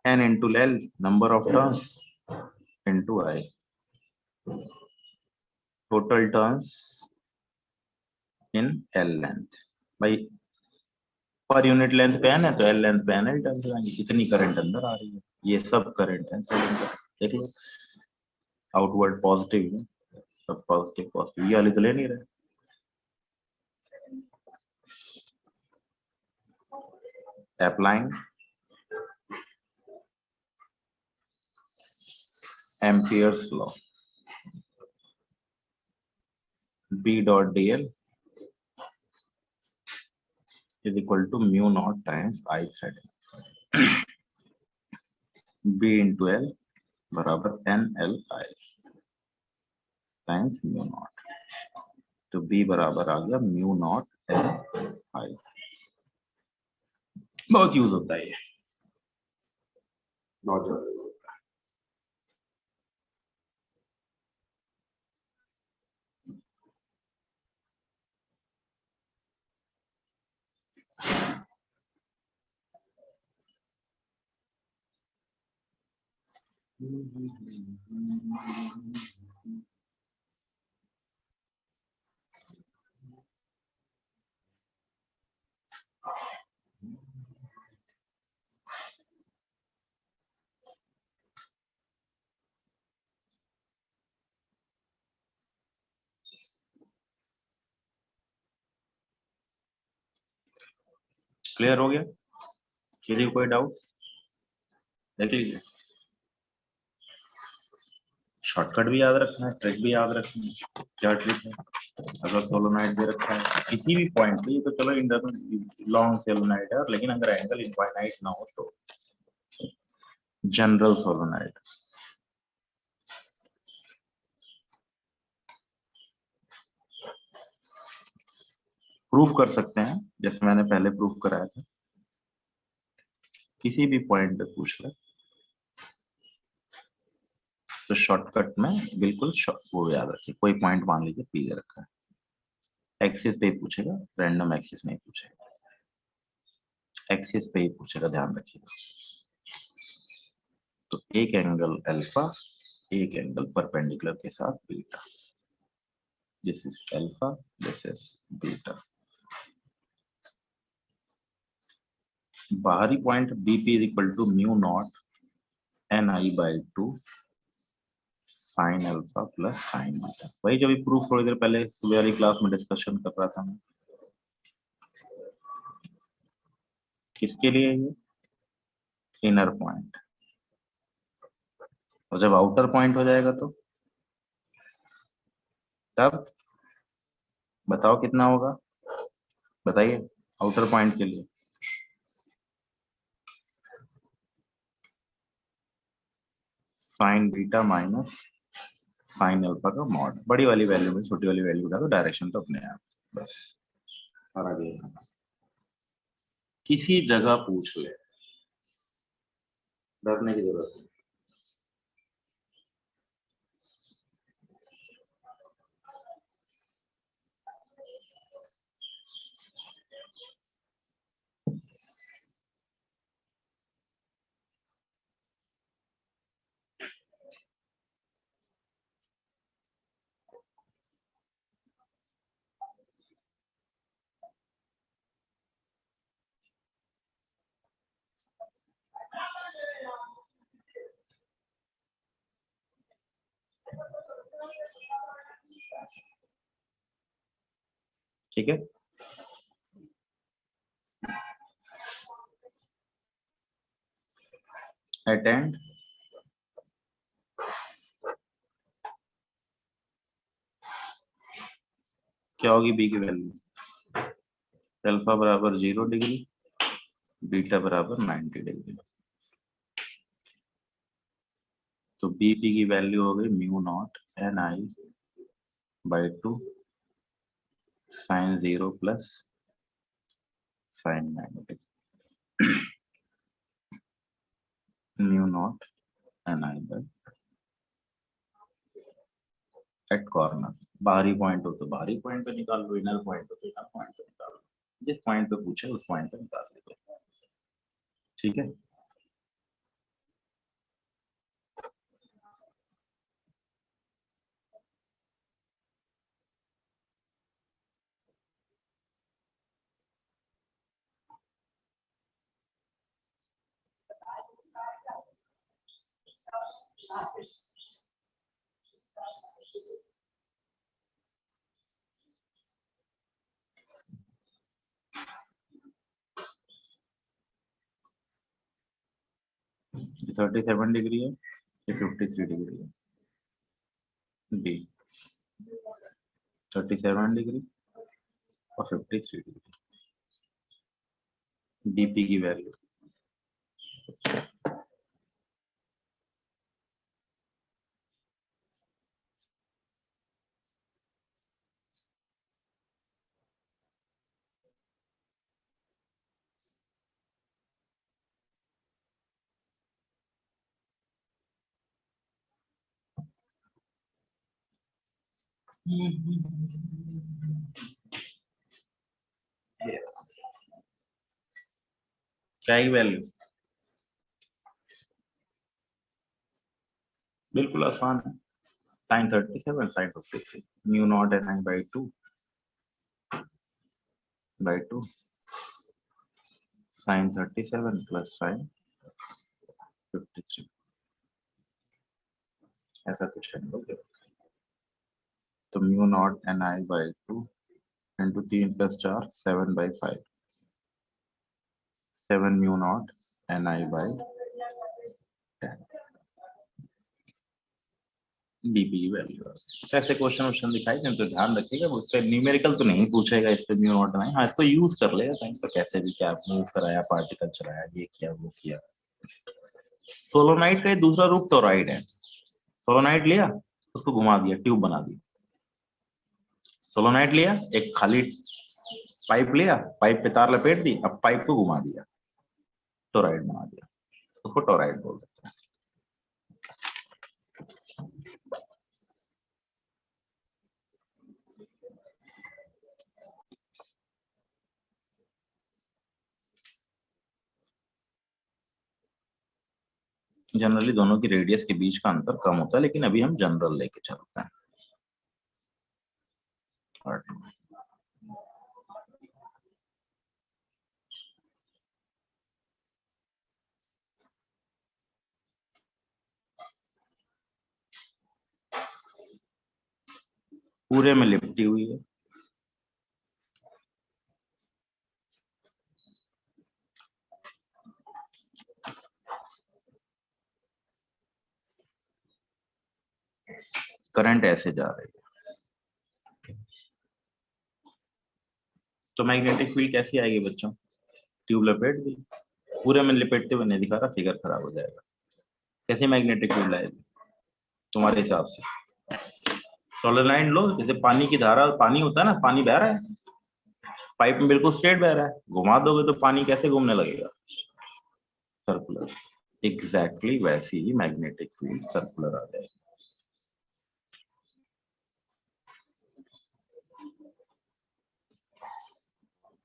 N into L, number of turns into I, total turns in L length। भाई पर unit length पे N है तो L length पे NL टर्न्स आएंगे, कितनी करंट अंदर आ रही है, ये सब करंट है थ्रेडिंग करंट। देख लो, आउटवर्ड पॉजिटिव है, सब पॉजिटिव पॉजिटिव, ये वाली तो ले नहीं रहे। Applying Ampere's law, B dot dl is equal to mu naught times I threading, B into L बराबर NLI टाइम्स mu naught, तो B बराबर आ गया mu naught NI। बहुत यूज होता है ये, बहुत ज्यादा। क्लियर हो गया, किसी कोई डाउट, देख लीजिए। शॉर्टकट भी याद रखना है, ट्रिक भी याद रखनी है। क्या ट्रिक है, अगर सोलोनाइड दे रखा है किसी भी पॉइंट पे, ये तो चलो इंटरनल लॉन्ग सोलोनाइड है, लेकिन अगर एंगल इनफाइनाइट ना हो तो जनरल सोलोनाइड। प्रूफ कर सकते हैं, जैसे मैंने पहले प्रूफ कराया था, किसी भी पॉइंट पे पूछ ले तो शॉर्टकट में बिल्कुल वो याद रखिए, कोई पॉइंट मान लीजिए पी दे रखा है, एक्सिस पे ही पूछेगा, रैंडम एक्सिस में ही पूछेगा, एक्सिस पे ही पूछेगा, ध्यान रखिएगा। तो एक एंगल अल्फा, एक एंगल परपेंडिकुलर के साथ beta, this is alpha, this is beta. बाहरी point BP is equal to mu naught N I by 2 sine alpha plus sine beta. वही जो भी प्रूफ थोड़ी देर पहले सुबह वाली क्लास में डिस्कशन कर रहा था मैं। किसके लिए ये, इनर पॉइंट, और जब आउटर पॉइंट हो जाएगा तो तब बताओ कितना होगा, बताइए आउटर पॉइंट के लिए। Sign beta minus sine alpha का मॉड, बड़ी वाली वैल्यू में छोटी वाली वैल्यू डालो, डायरेक्शन तो अपने आप बस। और आगे किसी जगह पूछ ले, डरने की जरूरत नहीं। ठीक है, अटेंड क्या होगी बी की वैल्यू, अल्फा बराबर 0 डिग्री, बीटा बराबर 90 डिग्री। तो बी पी की वैल्यू हो गई mu naught N I by 2 sine 0 plus sine 90 mu naught N I by at corner. बाहरी पॉइंट हो तो बाहरी पॉइंट पे निकाल लो, इनर पॉइंट हो तो इनर पॉइंट पे निकाल लो, जिस पॉइंट पे पूछे उस पॉइंट पे निकाल लो। ठीक है, ये 37 डिग्री है, ये 53 डिग्री है। बी 37 डिग्री और 53 डिग्री, डीपी की वैल्यू क्या है वैल्यू, बिल्कुल आसान है, sine 37 sine 53 mu naught N I by two sine 37 plus sine 53, ऐसा कुछ है बोल। तो mu naught N I by 2 into 3 plus 4 7/5 7 mu naught N I by 10 DP की वैल्यू। ऐसे क्वेश्चन दिखाई दें तो ध्यान रखिएगा, उस पर न्यूमेरिकल तो नहीं पूछेगा, इस पे म्यू नॉट नहीं, हाँ इसको यूज कर लेगा कहीं तो, कैसे भी क्या मूव कराया, पार्टिकल चलाया, ये किया वो किया। सोलोनाइट का दूसरा रूप टोराइड है। सोलोनाइट लिया, उसको घुमा दिया, ट्यूब बना दी। सोलोनाइट लिया, एक खाली पाइप लिया, पाइप पे तार लपेट दी, अब पाइप को घुमा दिया, टोराइड बना दिया, उसको टोराइड बोल देते हैं। जनरली दोनों की रेडियस के बीच का अंतर कम होता है, लेकिन अभी हम जनरल लेके चलते हैं। पूरे में लिपटी हुई है, करंट ऐसे जा रही है, तो मैग्नेटिक फील्ड कैसी आएगी बच्चों, ट्यूब लपेट दी, पूरे में लिपेटते हुए नहीं दिखा रहा, फिगर खराब हो जाएगा। कैसी मैग्नेटिक फील्ड आएगी, तुम्हारे हिसाब से? सोलेनोइड लो, जैसे पानी की धारा, पानी होता है ना, पानी बह रहा है पाइप में, बिल्कुल स्ट्रेट बह रहा है, घुमा दोगे तो पानी कैसे घूमने लगेगा? सर्कुलर। एग्जैक्टली वैसी ही मैग्नेटिक फील्ड सर्कुलर आ जाएगी।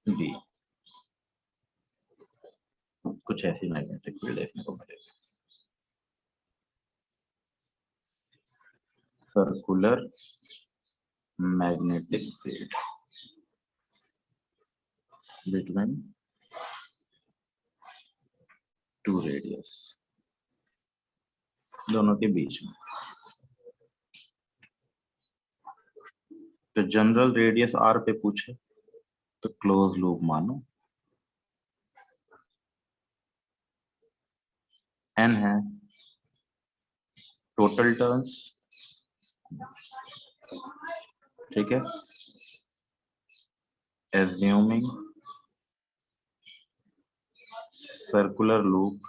बी, कुछ ऐसी मैग्नेटिक फील्ड देखने को मिलेगी, circular magnetic field between two radius, दोनों के बीच में। तो जनरल रेडियस आर पे पूछे तो क्लोज लूप मानो, एन है टोटल टर्न्स, ठीक है, assuming circular loop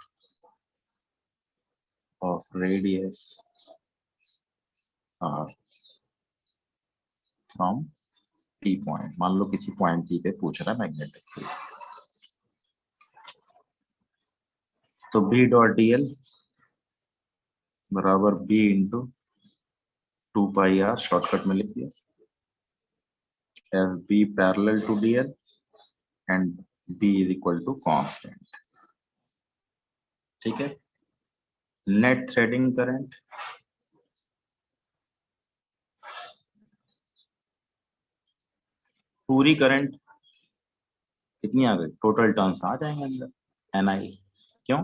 of radius R from P point. मान लो किसी पॉइंट पी पे पूछ रहा है मैग्नेटिक फील्ड, तो बी डॉट डी एल बराबर B into 2 pi R, shortcut में लिख दिया, as B parallel to D L and B is equal to constant, ठीक है। नेट थ्रेडिंग करंट पूरी करंट कितनी आ गई, टोटल टर्न्स आ जाएंगे अंदर, एन आई। क्यों?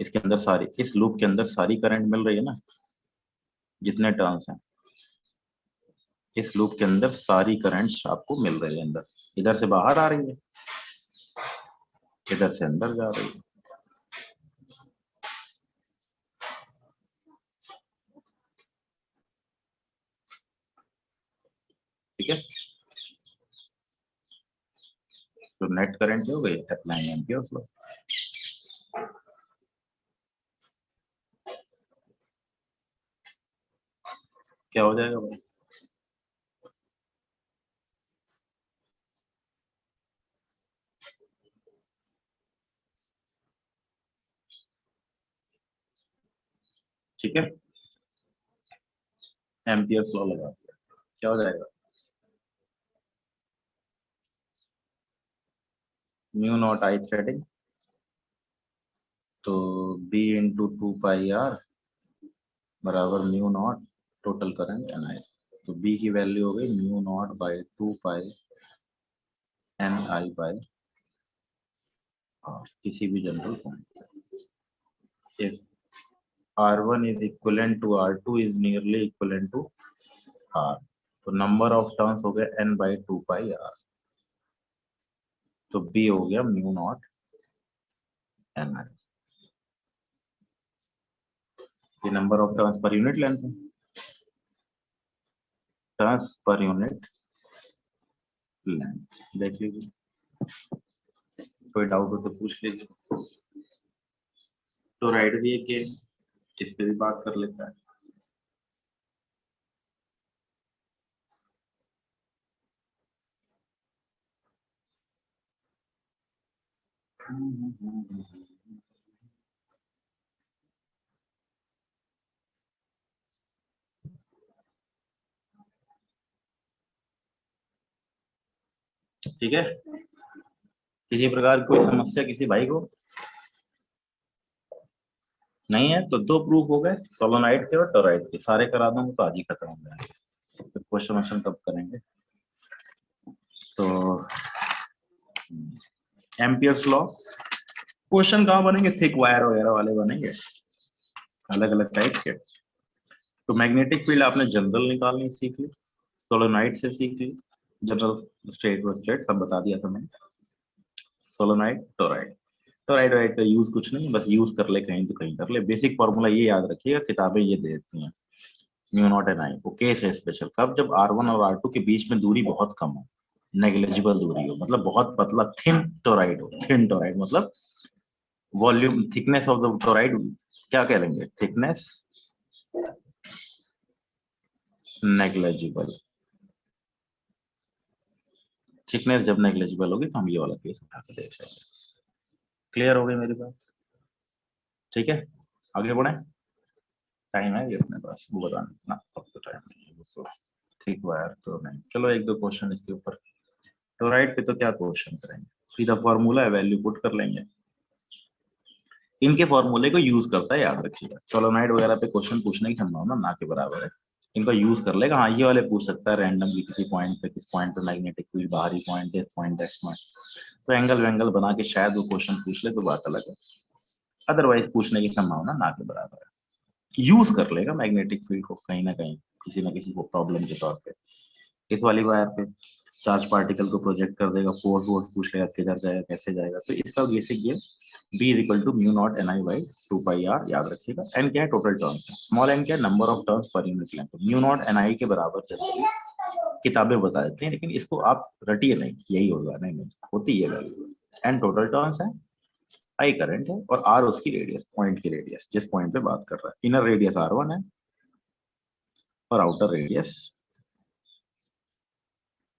इसके अंदर सारी, इस लूप के अंदर सारी करंट मिल रही है ना, जितने टर्न्स हैं इस लूप के अंदर सारी करंट्स आपको मिल रही है अंदर, इधर से बाहर आ रही है, इधर से अंदर जा रही है, ठीक है। तो नेट करंट हो गई अप्लाई एम्पियर्स लॉ। क्या हो जाएगा भाई? ठीक है, एम्पियर्स लॉ लगा दिया, क्या हो जाएगा? म्यू नॉट आई थ्रेडिंग, तो बी इंटू 2 पाई आर बराबर mu naught total current N I. तो बी की वैल्यू हो गई mu naught by 2 pi N I by R, किसी भी general point. If R1 is equivalent to R2 is nearly equivalent to R, तो number of turns हो गए n by 2 pi are, तो B हो गया म्यू नॉट एन आई। ये number of turns per unit length है, टर्न्स पर यूनिट लेंथ, देख लीजिए, कोई डाउट हो तो पूछ लीजिए। तो राइट भी है कि इस पे भी बात कर लेता है। ठीक है, किसी प्रकार की कोई समस्या किसी भाई को नहीं है? तो दो प्रूफ हो गए, सोलोनाइड के और टोराइड के, सारे करा दूंगा तो आज ही खत्म हो जाएंगे, तो क्वेश्चन वोश्चन कब करेंगे? तो एम्पियर्स लॉ क्वेश्चन कहाँ बनेंगे, थिक वायर वगैरह वाले बनेंगे, अलग अलग टाइप के। तो मैग्नेटिक फील्ड आपने जनरल निकालनी सीख ली, सोलोनाइड से सीख ली, जनरल स्ट्रेट व स्ट्रेट सब बता दिया था मैंने। सोलोनाइड टोराइड, टोराइड वाइड का यूज कुछ नहीं, बस यूज कर ले कहीं तो कहीं कर ले। बेसिक फॉर्मूला ये याद रखिएगा, किताबें ये दे देती हैं, म्यू नॉट एन आई। वो केस है स्पेशल, कब? जब R1 और R2 के बीच में दूरी बहुत कम हो, नेग्लिजिबल दूरी हो, मतलब बहुत पतला, थिन टोराइड हो। थिन टोराइड मतलब volume, thickness of the toroid क्या कह लेंगे, थिकनेस नेग्लेजिबल। थिकनेस जब नेग्लेजिबल होगी तो हम ये वाला केस उठा के देख लेंगे। क्लियर हो गई मेरी बात? ठीक है, आगे बढ़े। टाइम है ये अपने पास, वो बताना ना, अब तो टाइम नहीं है तो ठीक वायर तो नहीं। चलो एक दो क्वेश्चन इसके ऊपर। टोराइड पे तो क्या क्वेश्चन करेंगे, सीधा फॉर्मूला है, वैल्यू पुट कर लेंगे। इनके फॉर्मूले को यूज करता है, याद रखिएगा। सोलोनाइड वगैरह पे क्वेश्चन पूछने की संभावना ना के बराबर है। इनका यूज कर लेगा। हाँ, ये वाले पूछ सकता है रैंडमली किसी पॉइंट पे, किस पॉइंट पे मैग्नेटिक फील्ड, बाहरी पॉइंट, इस पॉइंट, एक्स पॉइंट, तो एंगल वेंगल बना के शायद वो क्वेश्चन पूछ ले, तो बात अलग है। अदरवाइज पूछने की संभावना ना के बराबर है। यूज कर लेगा मैग्नेटिक फील्ड को कहीं ना किसी को प्रॉब्लम के तौर पे। इस वाली वायर पे चार्ज पार्टिकल को प्रोजेक्ट कर देगा, फोर्स वोर्स पूछ लेगा, किधर जाएगा, कैसे जाएगा। तो इसका बेसिक ये B is equal to mu naught N I by 2 pi R, याद रखिएगा। एन क्या है, टोटल टर्न्स है। स्मॉल एन क्या है, number of turns per unit length. Mu naught N I के बराबर जनरली किताबें बता देती हैं, लेकिन इसको आप रटिए नहीं, यही होगा। नहीं, होती है वैल्यू। एन टोटल टर्न्स है, आई करंट है, और आर उसकी रेडियस, पॉइंट की रेडियस, जिस पॉइंट पे बात कर रहा है। इनर रेडियस R1 है और outer radius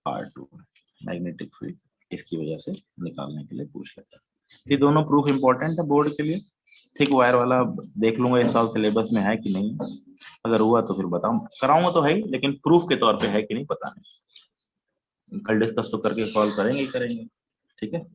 R2। Magnetic field इसकी वजह से निकालने के लिए पूछ लेता है। ये दोनों प्रूफ इंपॉर्टेंट है बोर्ड के लिए। थिक वायर वाला देख लूंगा इस साल सिलेबस में है कि नहीं, अगर हुआ तो फिर बताऊं, कराऊंगा तो है ही, लेकिन प्रूफ के तौर पे है कि नहीं पता नहीं। कल डिस्कस तो करके सॉल्व करेंगे ही करेंगे। ठीक है,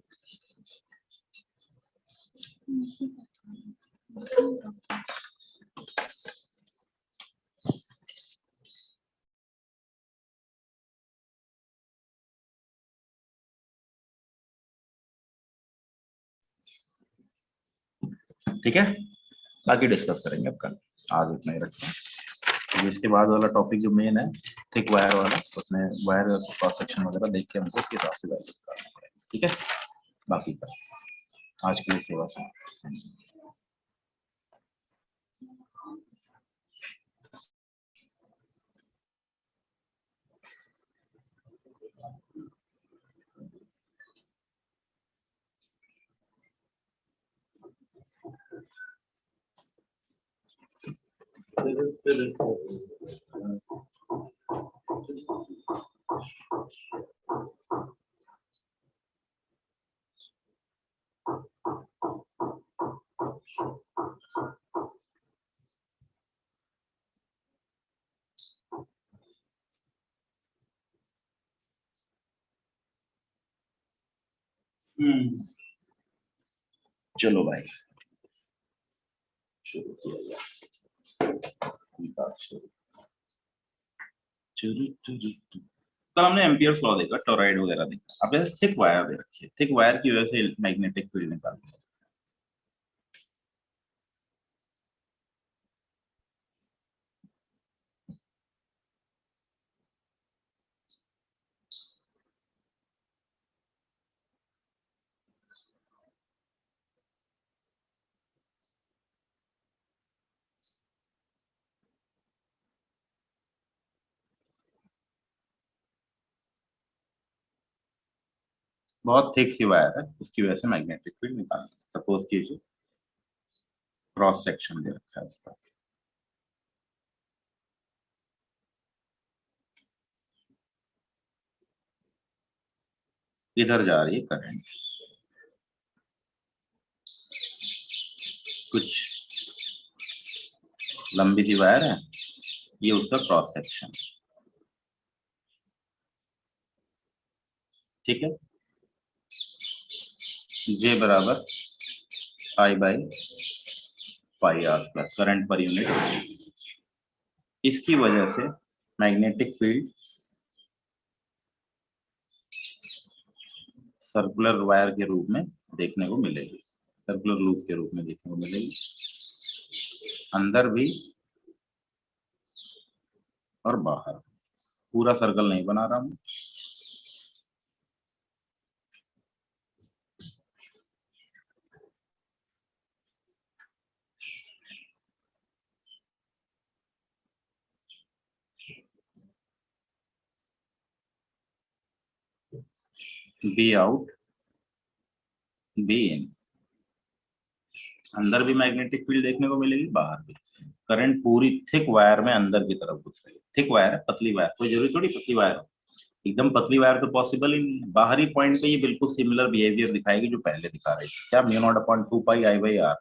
ठीक है, बाकी डिस्कस करेंगे अब कल। आज इतना ही रखते हैं। तो इसके बाद वाला टॉपिक जो मेन है थिक वायर वाला, उसमें वायर क्रॉस सेक्शन वगैरह देख के हमको उसके हिसाब से वैल्यू करना पड़ेगा। ठीक है, बाकी का आज के लिए सेवा से। चलो भाई, शुरू किया जाए। कल हमने एम्पियर्स लॉ देखा, टोरॉइड वगैरह देखा। अब जैसे थिक वायर दे रखी है, थिक वायर की वजह से मैग्नेटिक फील्ड निकालनी है। बहुत थिक सी वायर है, उसकी वजह से मैग्नेटिक फील्ड निकालनी है। सपोज कीजिए क्रॉस सेक्शन दे रखा है इसका, इधर जा रही है करंट, कुछ लंबी सी वायर है, ये उसका क्रॉस सेक्शन। ठीक है, जे बराबर I by pi R plus current per unit. इसकी वजह से मैग्नेटिक फील्ड सर्कुलर वायर के रूप में देखने को मिलेगी, सर्कुलर लूप के रूप में देखने को मिलेगी, अंदर भी और बाहर। पूरा सर्कल नहीं बना रहा हूं। बी आउट बी इन, अंदर भी मैग्नेटिक फील्ड देखने को मिलेगी, बाहर भी। करंट पूरी थिक वायर में अंदर की तरफ घुस रही है। थिक वायर है, पतली वायर, कोई जरूरी थोड़ी पतली वायर हो। एकदम पतली वायर तो पॉसिबल ही नहीं है। बाहरी पॉइंट पे ये बिल्कुल सिमिलर बिहेवियर दिखाएगी जो पहले दिखा रही थी। क्या, mu naught upon 2 pi I by R.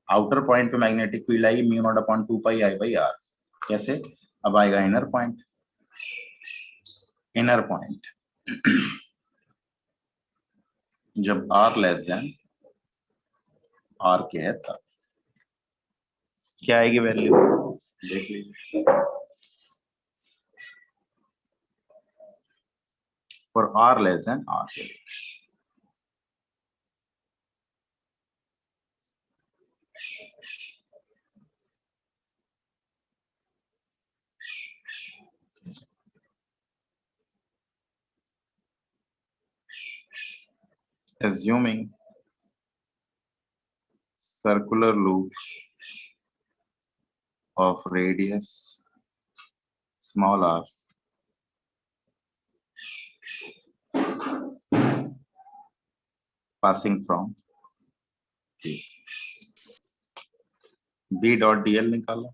Outer point पे मैग्नेटिक फील्ड आएगी mu naught upon 2 pi I by R. कैसे? अब आएगा इनर पॉइंट। इनर पॉइंट जब आर लेस देन आर के है तब क्या आएगी वैल्यू, देख लीजिए। For R less than R के लिए assuming circular loop of radius small r passing from P. B dot dl निकालो,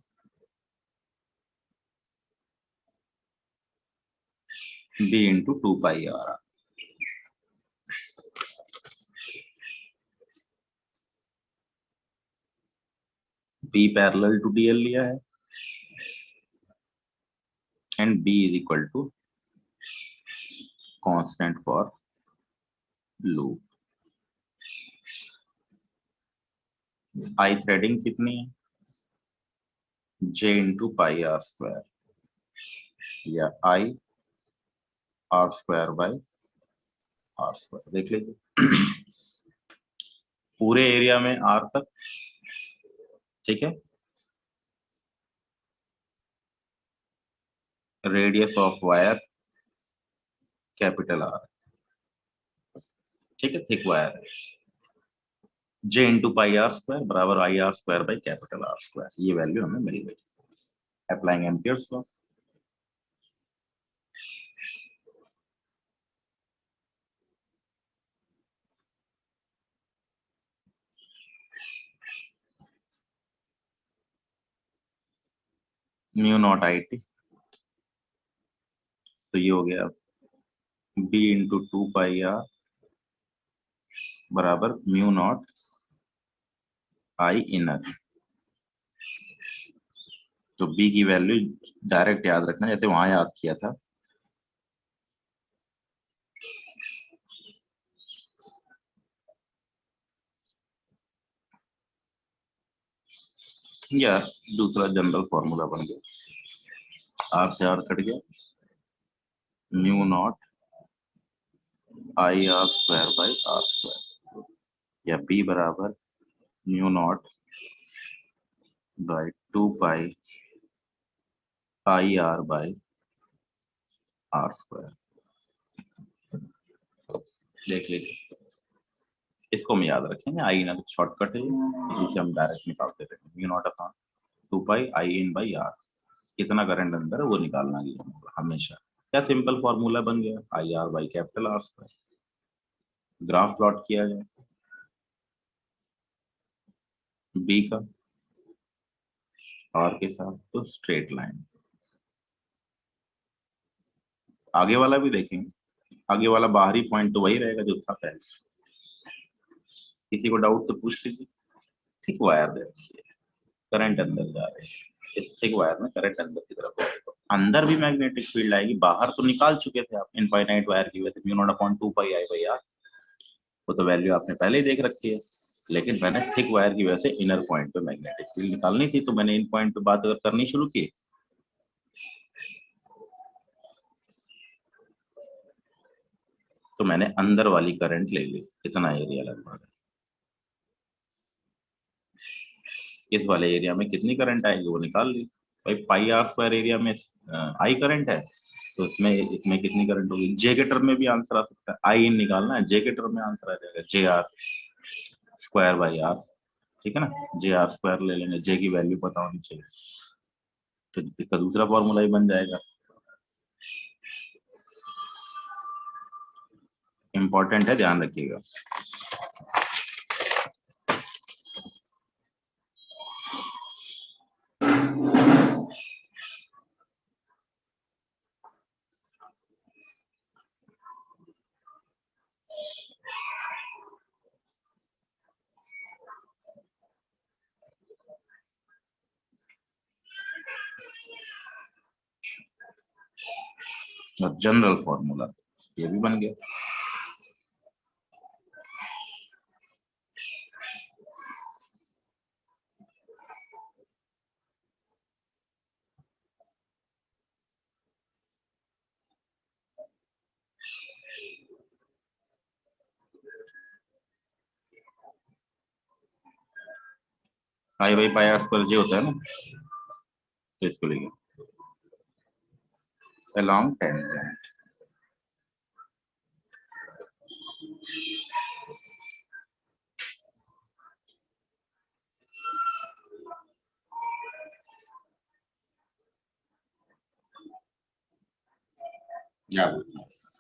B into 2 pi r। B parallel to dl लिया है and B is equal to constant for loop। I threading कितनी है, J into pi r square या I r square by r square। देख लीजिए पूरे area में r तक, ठीक है। Radius of wire capital R, ठीक है, थिक वायर है। J into pi R square बराबर I R square by capital R square, ये वैल्यू हमें मिल गई। Applying Ampere's law, mu naught I T, तो ये हो गया B इंटू 2 पाई आर बराबर म्यू नॉट आई इनर। तो B की वैल्यू डायरेक्ट याद रखना जैसे वहां याद किया था। या दूसरा जनरल फॉर्मूला बन गया, आर से आर कट गया, mu naught I R square by R square, या B बराबर mu naught by 2 pi I R by R square. देख लीजिए, इसको हम याद रखेंगे, आई ना शॉर्टकट है, इसी से हम डायरेक्ट निकालते रहेंगे। Mu naught upon 2 pi I in by R, कितना करंट अंदर है वो निकालना ही होगा हमेशा। क्या सिंपल फॉर्मूला बन गया, आई R by capital R square. Graph plot किया जाए बी का आर के साथ, तो स्ट्रेट लाइन। आगे वाला भी देखेंगे, आगे वाला बाहरी पॉइंट तो वही रहेगा जो था पहले। किसी को डाउट तो पूछ लीजिए। थिक वायर दे रखी है, करंट अंदर जा रहे हैं, इस थिक वायर में करंट अंदर की तरफ है, तो अंदर भी मैग्नेटिक फील्ड आएगी। बाहर तो निकाल चुके थे आप इनफाइनाइट वायर की वजह से, mu naught upon 2 pi I by R, वो तो वैल्यू आपने पहले ही देख रखी है। लेकिन मैंने थिक वायर की वजह से इनर पॉइंट पे मैग्नेटिक फील्ड निकालनी थी, तो मैंने इन पॉइंट पे बात अगर करनी शुरू की, तो मैंने अंदर वाली करंट ले ली, इतना एरिया लगभग। इस वाले एरिया में कितनी करंट आएगी वो निकाल ली भाई। पाई आर स्क्वायर एरिया में आई करंट है, तो इसमें कितनी करंट होगी। जे के टर्म में भी आंसर आ सकता है, आई इन निकालना है, जे के टर्म में आंसर आ जाएगा J R square by R, ठीक है ना। जे आर स्क्वायर ले लेंगे, जे की वैल्यू पता होनी चाहिए, तो इसका दूसरा फॉर्मूला ही बन जाएगा। इंपॉर्टेंट है, ध्यान रखिएगा। और जनरल फॉर्मूला ये भी बन गया। आई बाई पाई आर स्क्वायर जे होता है ना, तो इसको लिखे along tangent।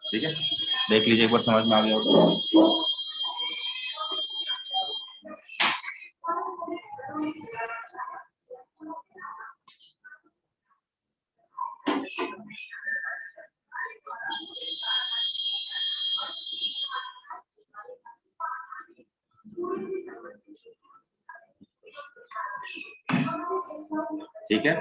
ठीक है, देख लीजिए एक बार, समझ में आ गया हो। ठीक है,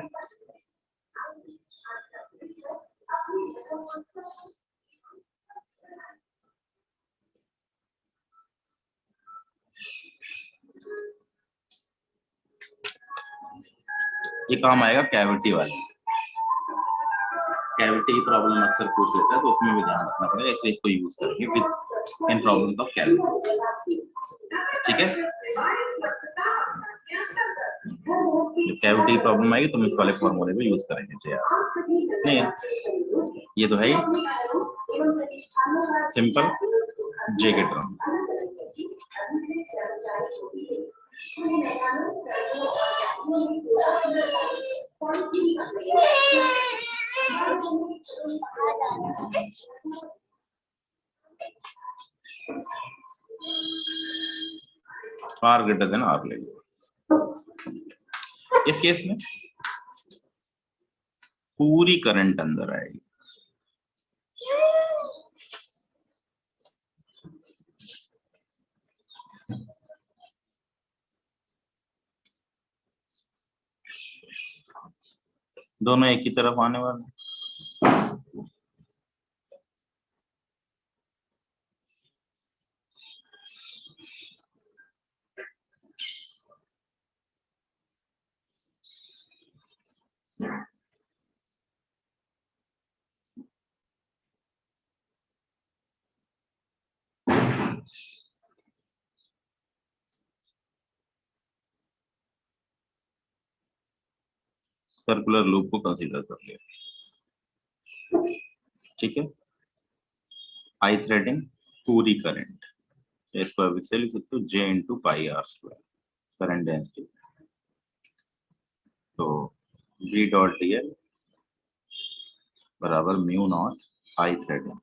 ये काम आएगा कैविटी वाले। कैविटी की प्रॉब्लम अक्सर पूछ लेता है, तो उसमें भी ध्यान रखना पड़ेगा, इसलिए इसको यूज करेंगे with in problems of cavity. ठीक है, जब कैविटी की प्रॉब्लम आएगी तो हम इस वाले फॉर्मूले में यूज करेंगे जे आर। नहीं, ये तो है ही सिंपल जे के term. R greater than R ले लो। इस केस में पूरी करंट अंदर आएगी, दोनों एक ही तरफ आने वाले। सर्कुलर लूप को कंसीडर कर लिया। ठीक है, आई थ्रेडिंग पूरी करंट, इसको अभी से लिख सकते हो J into pi R square current density. तो बी डॉट डी एल बराबर म्यू नॉट आई थ्रेडिंग,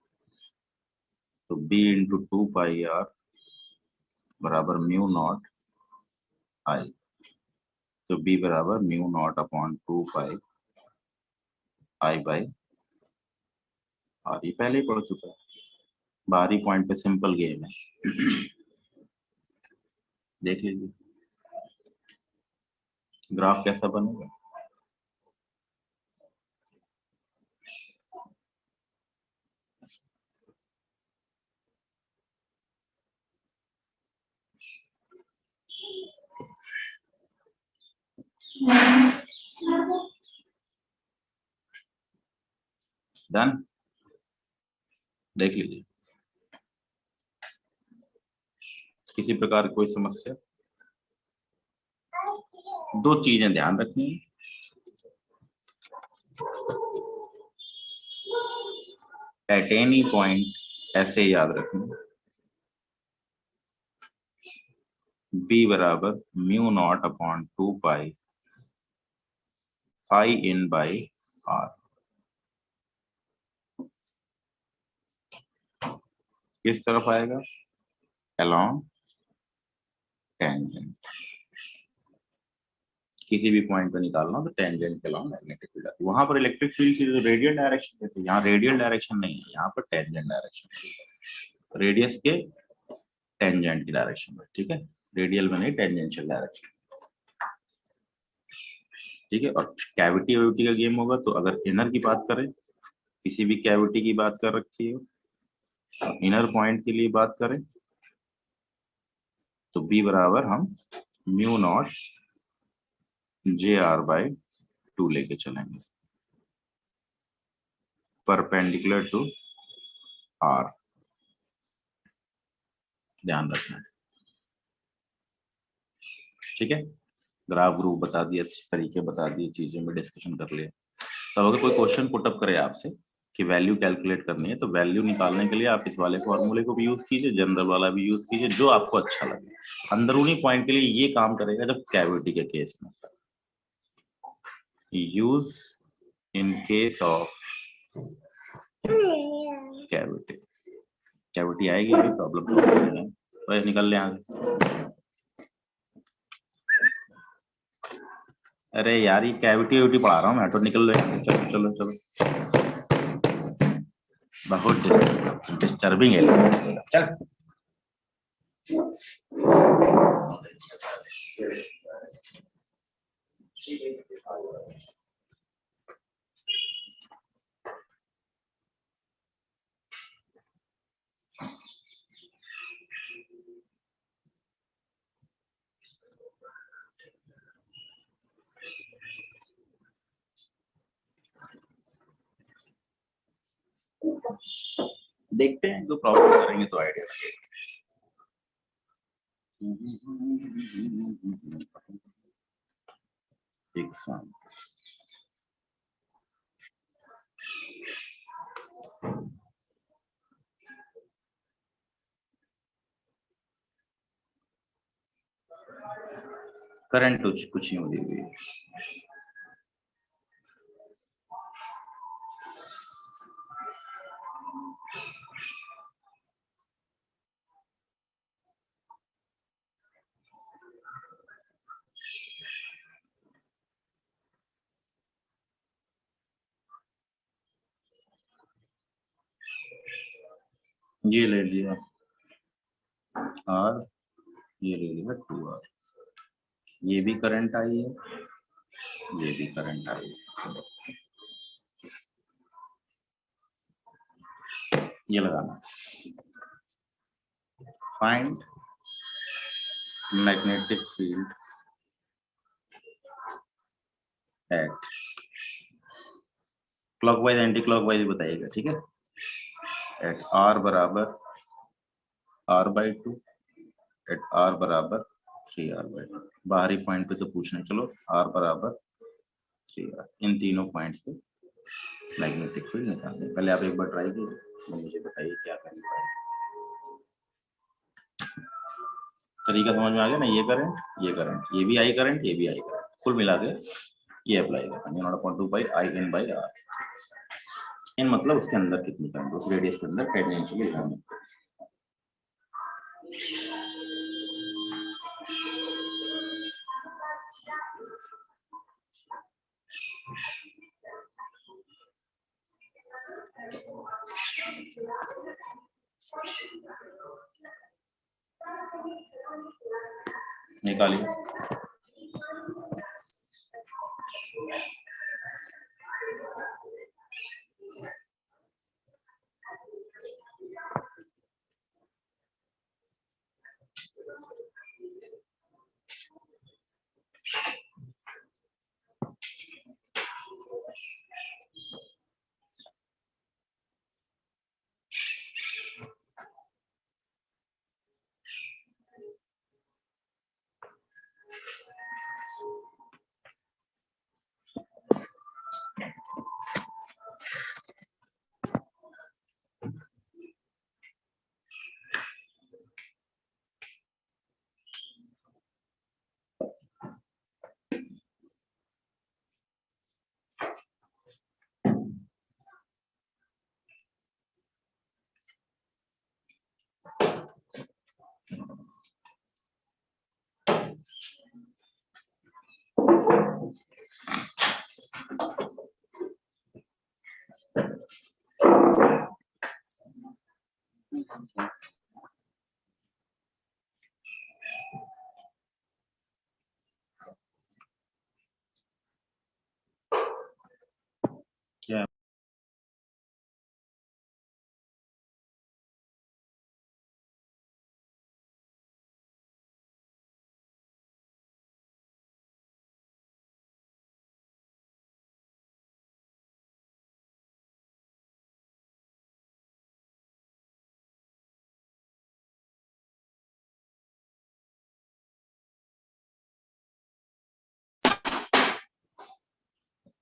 तो बी इंटू 2 पाई आर बराबर म्यू नॉट आई, तो बी बराबर mu naught upon 2 pi I by R. ये पहले ही पढ़ चुका है, बाहरी पॉइंट पे सिंपल गेम है। देख लीजिए ग्राफ कैसा बनेगा। डन, देख लीजिए किसी प्रकार कोई समस्या। दो चीजें ध्यान रखनी है, एट एनी पॉइंट ऐसे याद रखना, बी बराबर mu naught upon 2 pi I in by R. किस तरफ आएगा? along tangent. किसी भी पॉइंट पे निकालना तो टेंजेंट के along मैग्नेटिक फील्ड आती है। वहां पर इलेक्ट्रिक फील्ड की जो रेडियल डायरेक्शन है, यहाँ रेडियल डायरेक्शन नहीं है, यहाँ पर टेंजेंट डायरेक्शन, रेडियस के टेंजेंट की डायरेक्शन में। ठीक है, रेडियल में नहीं, टेंजेंशियल डायरेक्शन। ठीक है, और कैविटी वेविटी का गेम होगा, तो अगर इनर की बात करें, किसी भी कैविटी की बात कर रखी हो, इनर पॉइंट के लिए बात करें तो बी बराबर हम म्यू नॉट JR/2 लेके चलेंगे परपेंडिकुलर टू R। ध्यान रखना, ठीक है। ग्राफ ग्रुप बता दिया, तरीके बता दिए, चीजें में डिस्कशन कर लिया। तो अगर कोई क्वेश्चन पुटअप करे आपसे कि वैल्यू कैलकुलेट करनी है, तो वैल्यू निकालने के लिए आप इस वाले फॉर्मूले को भी यूज कीजिए, जनरल वाला भी यूज कीजिए, जो आपको अच्छा लगे। अंदरूनी पॉइंट के लिए ये काम करेगा जब कैविटी के केस में। Use in case of cavity. Cavity आएगी अभी प्रॉब्लम सॉल्व करेंगे, तो निकल ले आगे। अरे यार ये कैविटी वैविटी पढ़ा रहा हूँ मैं, तो निकल ले। चलो चलो चलो, बहुत डिस्टर्बिंग है। चल देखते हैं, जो प्रॉब्लम करेंगे तो आइडिया लगेगा। एग्जाम करंट कुछ ही दी हुई है। ये ले लिया R, ये ले लिया 2R, ये भी करंट आई है, ये भी करंट आई है। ये लगाना, find magnetic field at clockwise anti clockwise बताइएगा, ठीक है। एट R बराबर R/2, एट R बराबर 3R/2। बाहरी पॉइंट पे तो पूछना, चलो R बराबर 3R, इन तीनों पॉइंट्स पे मैग्नेटिक फील्ड निकालने। पहले आप एक बार ट्राई कीजिए, तो मुझे बताइए क्या करना है। तरीका समझ में आ गया ना? ये करंट, ये करंट, ये भी आई करंट, ये भी आई करंट, कुल मिला के ये अप्लाई करना। 0.2 पाई IN/R। इन मतलब उसके अंदर कितनी करंट, उस रेडियस के अंदर टेंजेंशियल करंट। निकालिए। क्या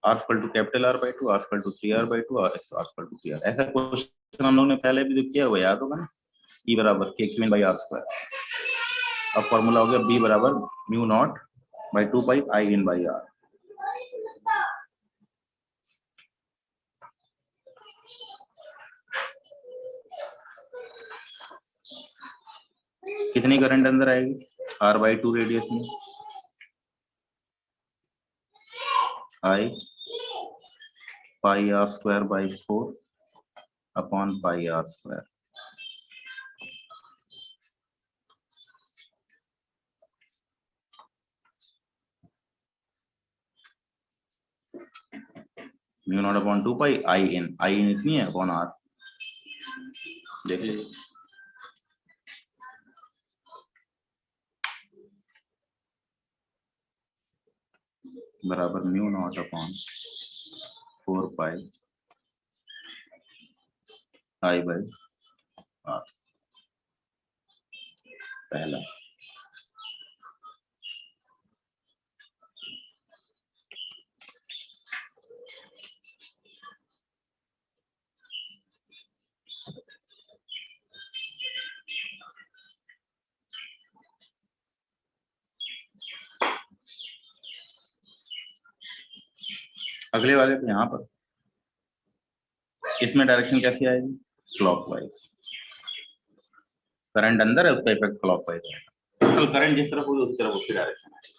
R square to capital R by two, R square to 3r by two, और आर स्क्वायर टू 3r। ऐसा क्वेश्चन हम लोग ने पहले भी जो किया हुआ याद होगा ना, ई बराबर K Q in by R square. अब फॉर्मूला हो गया बी बराबर mu naught by 2 pi I in by R. कितनी करंट अंदर आएगी आर बाई 2 रेडियस में, I pi R square by 4 upon pi R square. Mu naught upon 2 pi I in इतनी है अपॉन आर, देख लीजिए। बराबर mu naught upon 4 pi I by R. पहला अगले वाले पे यहाँ पर इसमें डायरेक्शन कैसी आएगी, क्लॉकवाइज। करंट अंदर है, उसका इफेक्ट क्लॉकवाइज आएगा। टोटल करंट जिस तरफ होगी उस तरफ उसकी डायरेक्शन आएगी।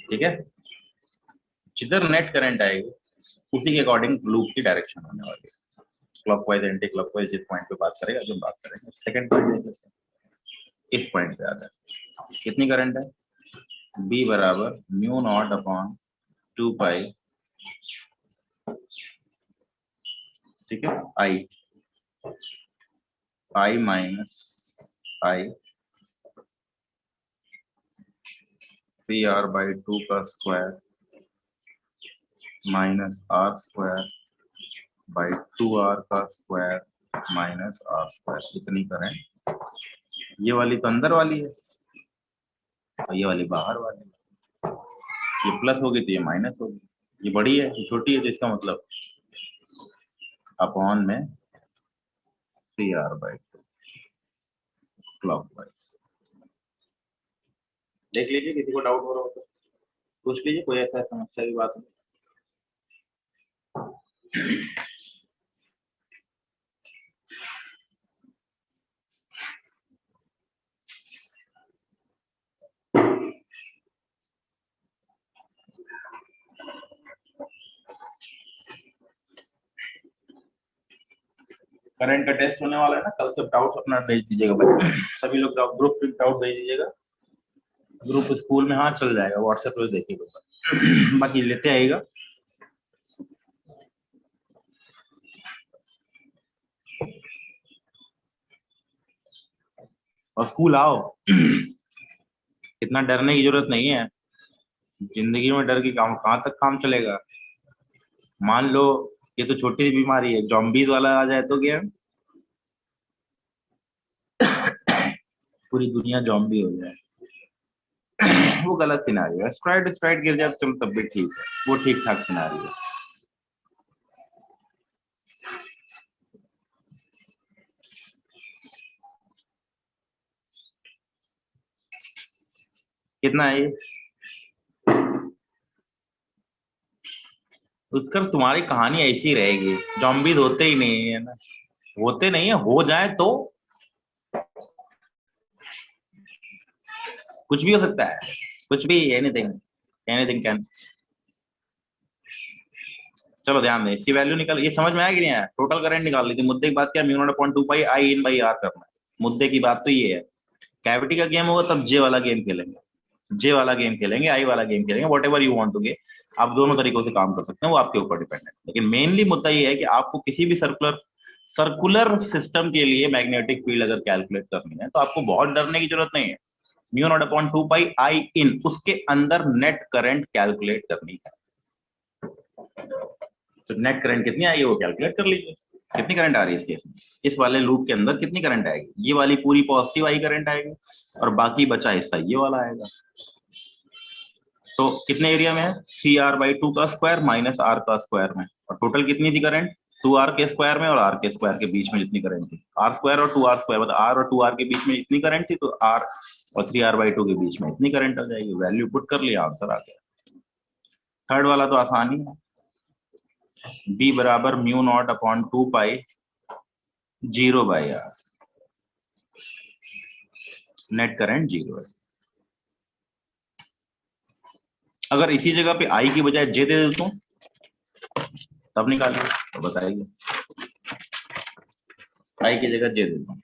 ठीक है, जिधर नेट करंट आएगी उसी के अकॉर्डिंग लूप की डायरेक्शन होने वाली है। क्लॉकवाइज एंटी क्लॉकवाइज जिस पॉइंट पे बात करेगा जो बात करेंगे। सेकंड पॉइंट इस पॉइंट पे आता है, कितनी करंट है, बी बराबर म्यू नॉट अपॉन 2 पाई, ठीक है, आई माइनस आई 3r बाई 2 का square minus R square by 2r का स्क्वायर माइनस आर स्क्वायर। इतनी करंट, ये वाली तो अंदर वाली है और ये वाली बाहर वाली है। ये प्लस होगी तो ये माइनस होगी, ये बड़ी है ये छोटी है, तो इसका मतलब अपॉन में 3r बाई 2 क्लॉकवाइज। देख लीजिए, किसी को डाउट हो रहा हो तो पूछ लीजिए, कोई ऐसा समस्या की बात नहीं। करंट का टेस्ट होने वाला है ना, कल सब डाउट अपना भेज दीजिएगा भाई। सभी लोग ग्रुप पे डाउट भेज दीजिएगा, ग्रुप स्कूल में हाँ चल जाएगा, व्हाट्सएप पे देखिएगा। बाकी लेते आएगा। और स्कूल आओ, इतना डरने की जरूरत नहीं है। जिंदगी में डर की काम कहाँ तक काम चलेगा। मान लो ये तो छोटी सी बीमारी है, जॉम्बीज वाला आ जाए तो क्या पूरी दुनिया जॉम्बी हो जाए, वो गलत सिनारियो है। स्ट्राइड स्ट्राइड गिर जाए चलो तब भी ठीक है, वो ठीक ठाक सिनारियो है। कितना है ये, उसका तुम्हारी कहानी ऐसी रहेगी, जॉम्बीज होते ही नहीं है ना, होते नहीं है, हो जाए तो कुछ भी हो सकता है, कुछ भी, एनीथिंग एनीथिंग कैन। चलो ध्यान दें, इसकी वैल्यू निकल, ये समझ में आया कि नहीं आया। टोटल करंट निकाल ली थी, मुद्दे की बात क्या, mu naught upon 2 pi I in by R करना है। मुद्दे की बात तो ये है, कैविटी का गेम होगा तब जे वाला गेम खेलेंगे, जे वाला गेम खेलेंगे, आई वाला गेम खेलेंगे, whatever you want to get. आप दोनों तरीकों से काम कर सकते हैं, वो आपके ऊपर डिपेंड है। लेकिन मेनली मुद्दा ये है कि आपको किसी भी सर्कुलर सिस्टम के लिए मैग्नेटिक फील्ड अगर कैलकुलेट करनी है तो आपको बहुत डरने की जरूरत नहीं है। Mu naught upon 2 pi I इन, उसके अंदर नेट करंट कैलकुलेट करनी है। तो नेट करंट कितनी आई है वो कैलकुलेट कर लीजिए। कितनी करंट आ रही है इस केस में, इस वाले लूप के अंदर कितनी करंट आएगी, ये वाली पूरी पॉजिटिव आई करंट आएगी और बाकी बचा हिस्सा ये वाला आएगा। तो कितने एरिया में है, 3r/2 का स्क्वायर माइनस r का स्क्वायर में, और टोटल कितनी थी करंट, 2r के स्क्वायर में और r के स्क्वायर के बीच में जितनी करंट थी, r स्क्वायर और 2r स्क्वायर, मतलब r और 2r के बीच में इतनी करंट थी, तो r और 3r/2 के बीच में इतनी करंट आ जाएगी। वैल्यू पुट कर लिया, आंसर आ गया। थर्ड वाला तो आसान ही है, b बराबर μ0/2 पाई 0/r, नेट करंट 0 है। अगर इसी जगह पे आई की बजाय जे दे देता हूं तब निकालिए, तो बताइए, आई की जगह जे देता हूं,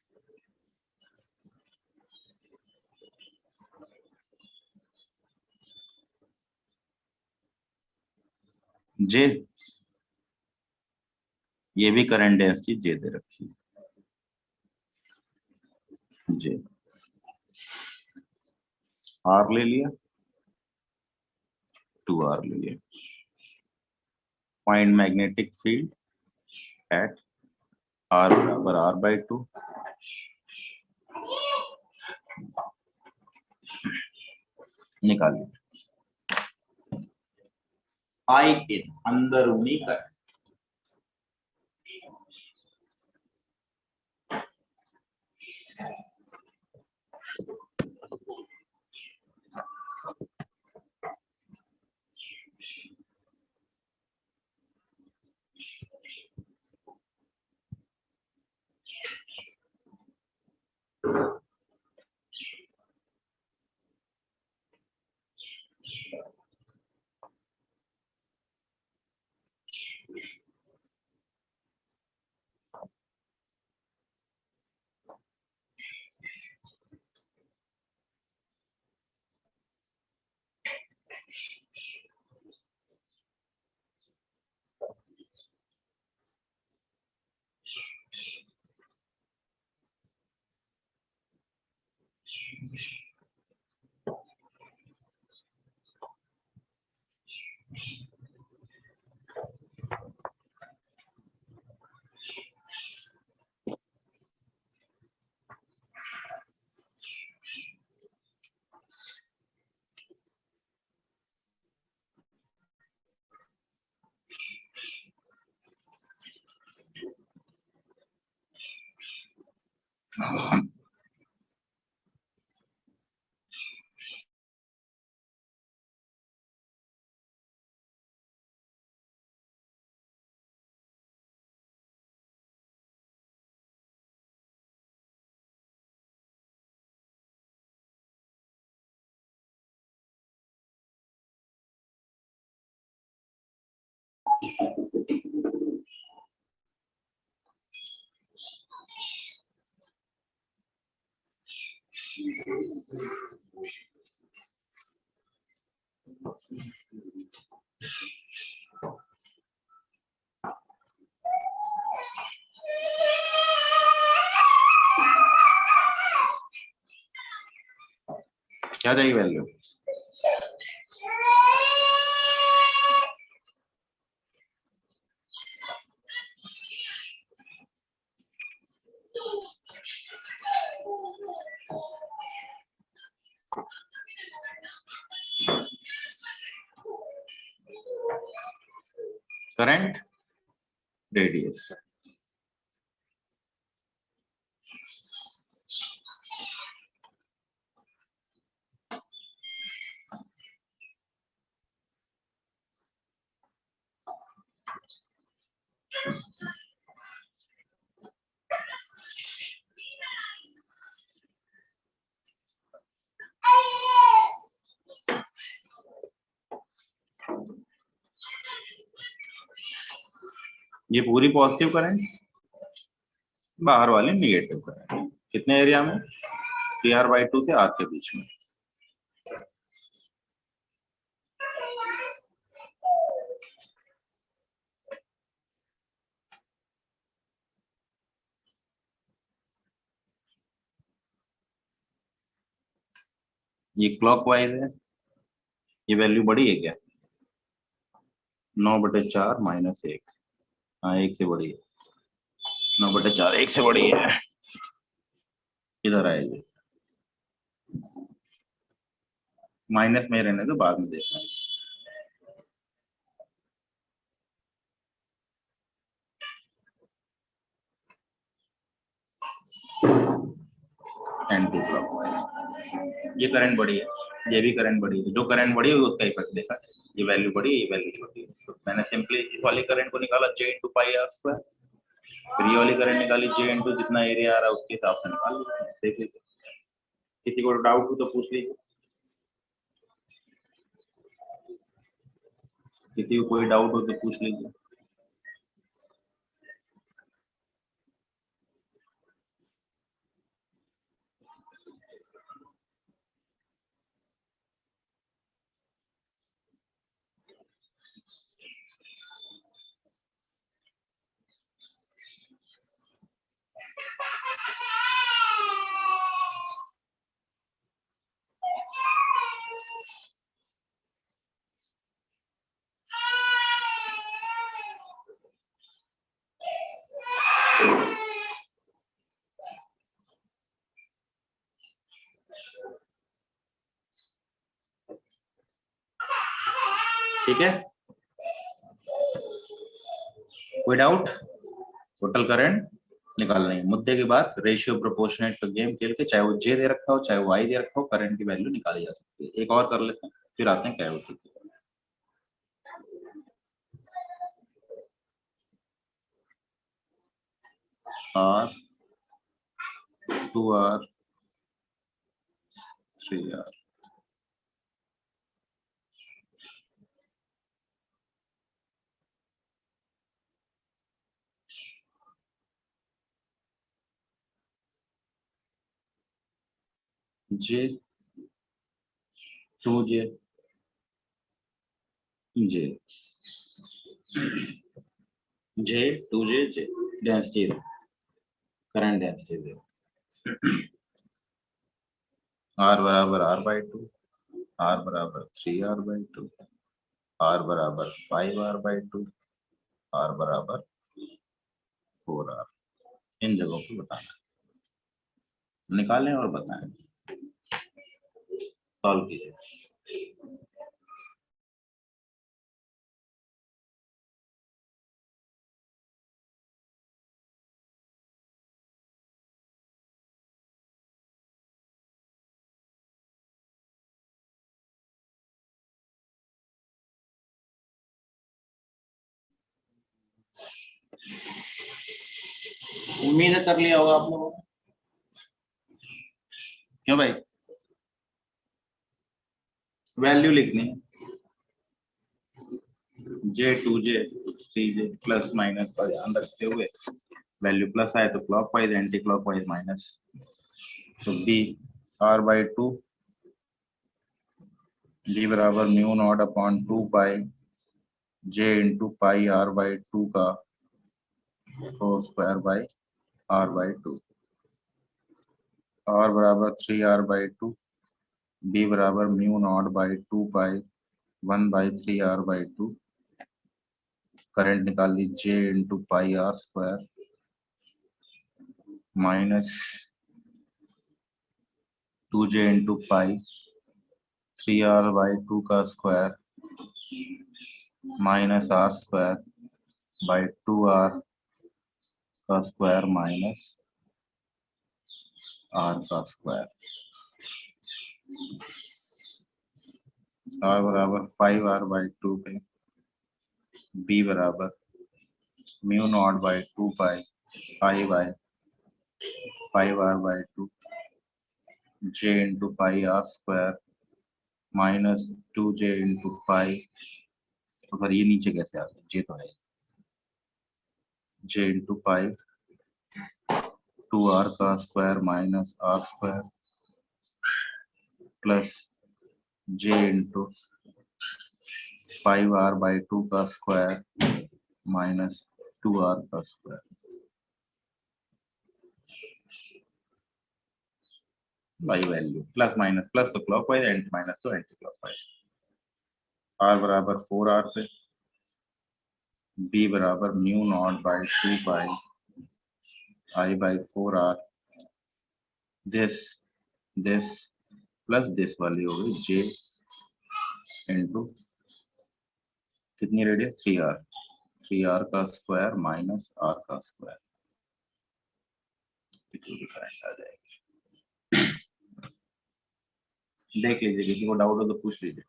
जे, ये भी करंट डेंसिटी जे दे रखी है, जे, आर ले लिया, 2r ले लिया, find magnetic field at r बराबर r/2, निकालिए। आई इन अंदरूनी करंट, क्या जाएगी वैल्यू, करंट रेडियस, ये पूरी पॉजिटिव करंट, बाहर वाले निगेटिव करंट, कितने एरिया में, 3r/2 से r के बीच में। ये क्लॉकवाइज है, ये वैल्यू बड़ी है क्या, 9/4 - 1, हाँ 1 से बड़ी है, 9/4 1 से बड़ी है, इधर आएगी। माइनस में रहने दो, बाद में देखना। एंटी क्लॉकवाइज, ये करंट बढ़ी है, ये भी करंट बढ़ी है, जो करंट बढ़ी है उसका इफेक्ट देखा, ये वैल्यू बढ़ी है, ये वैल्यू छोटी है। तो मैंने सिंपली इस वाली करंट को निकाला J into pi R square, फिर ये वाली करंट निकाली J इंटू जितना एरिया आ रहा है उसके हिसाब से निकाल लीजिए, देख लीजिए। किसी को डाउट हो तो पूछ लीजिए, किसी को कोई डाउट हो तो पूछ लीजिए। ठीक है, कोई डाउट? टोटल करंट निकालना है, मुद्दे की बात, रेशियो प्रोपोर्शनेट का गेम खेल के, चाहे वो जे दे रखा हो चाहे वो आई दे रखा हो, करंट की वैल्यू निकाली जा सकती है। एक और कर लेते हैं, फिर आते हैं क्या होती है। R 2R 3R, J 2J J J 2J J, density current density R बराबर R/2, R बराबर 3R/2, R बराबर 5R/2, R बराबर 4R। इन जगहों पे बताना, निकालें और बताएं, सॉल्व कीजिए। उम्मीद है कर लिया होगा आप लोगों ने, क्यों भाई? वैल्यू लिखनी है, J 2J 3J plus minus का ध्यान रखते हुए, वैल्यू प्लस आए तो क्लॉकवाइज, एंटी क्लॉकवाइज माइनस। तो B R/2, B बराबर म्यू नॉट अपॉन 2 पाई J इंटू पाई R/2 का whole square by R/2, R बराबर 3R/2, B बराबर mu naught by 2 pi 1/3R/2, current निकाल ली J into pi R square minus 2J into pi 3R/2 का square minus R square by 2R का square minus R का square, R बराबर 5R/2 पे B बराबर mu naught by 2 pi I by 5R/2 J into pi R square minus 2J into pi, तो फिर ये नीचे कैसे आ गया, J तो है, J इंटू पाई 2R का square minus R square plus J into 5R/2 का स्क्वायर माइनस 2R का square, by value plus minus, plus तो क्लॉकवाइज, एंटी माइनस तो एंटी क्लॉकवाइज। R बराबर 4R पे B बराबर mu naught by 2 pi I/4R this plus this वाली होगी J into कितनी रेडियस 3R, 3R का स्क्वायर माइनस R का स्क्वायर, करंट आ जाएगी। देख लीजिए, किसी को डाउट हो तो पूछ लीजिए।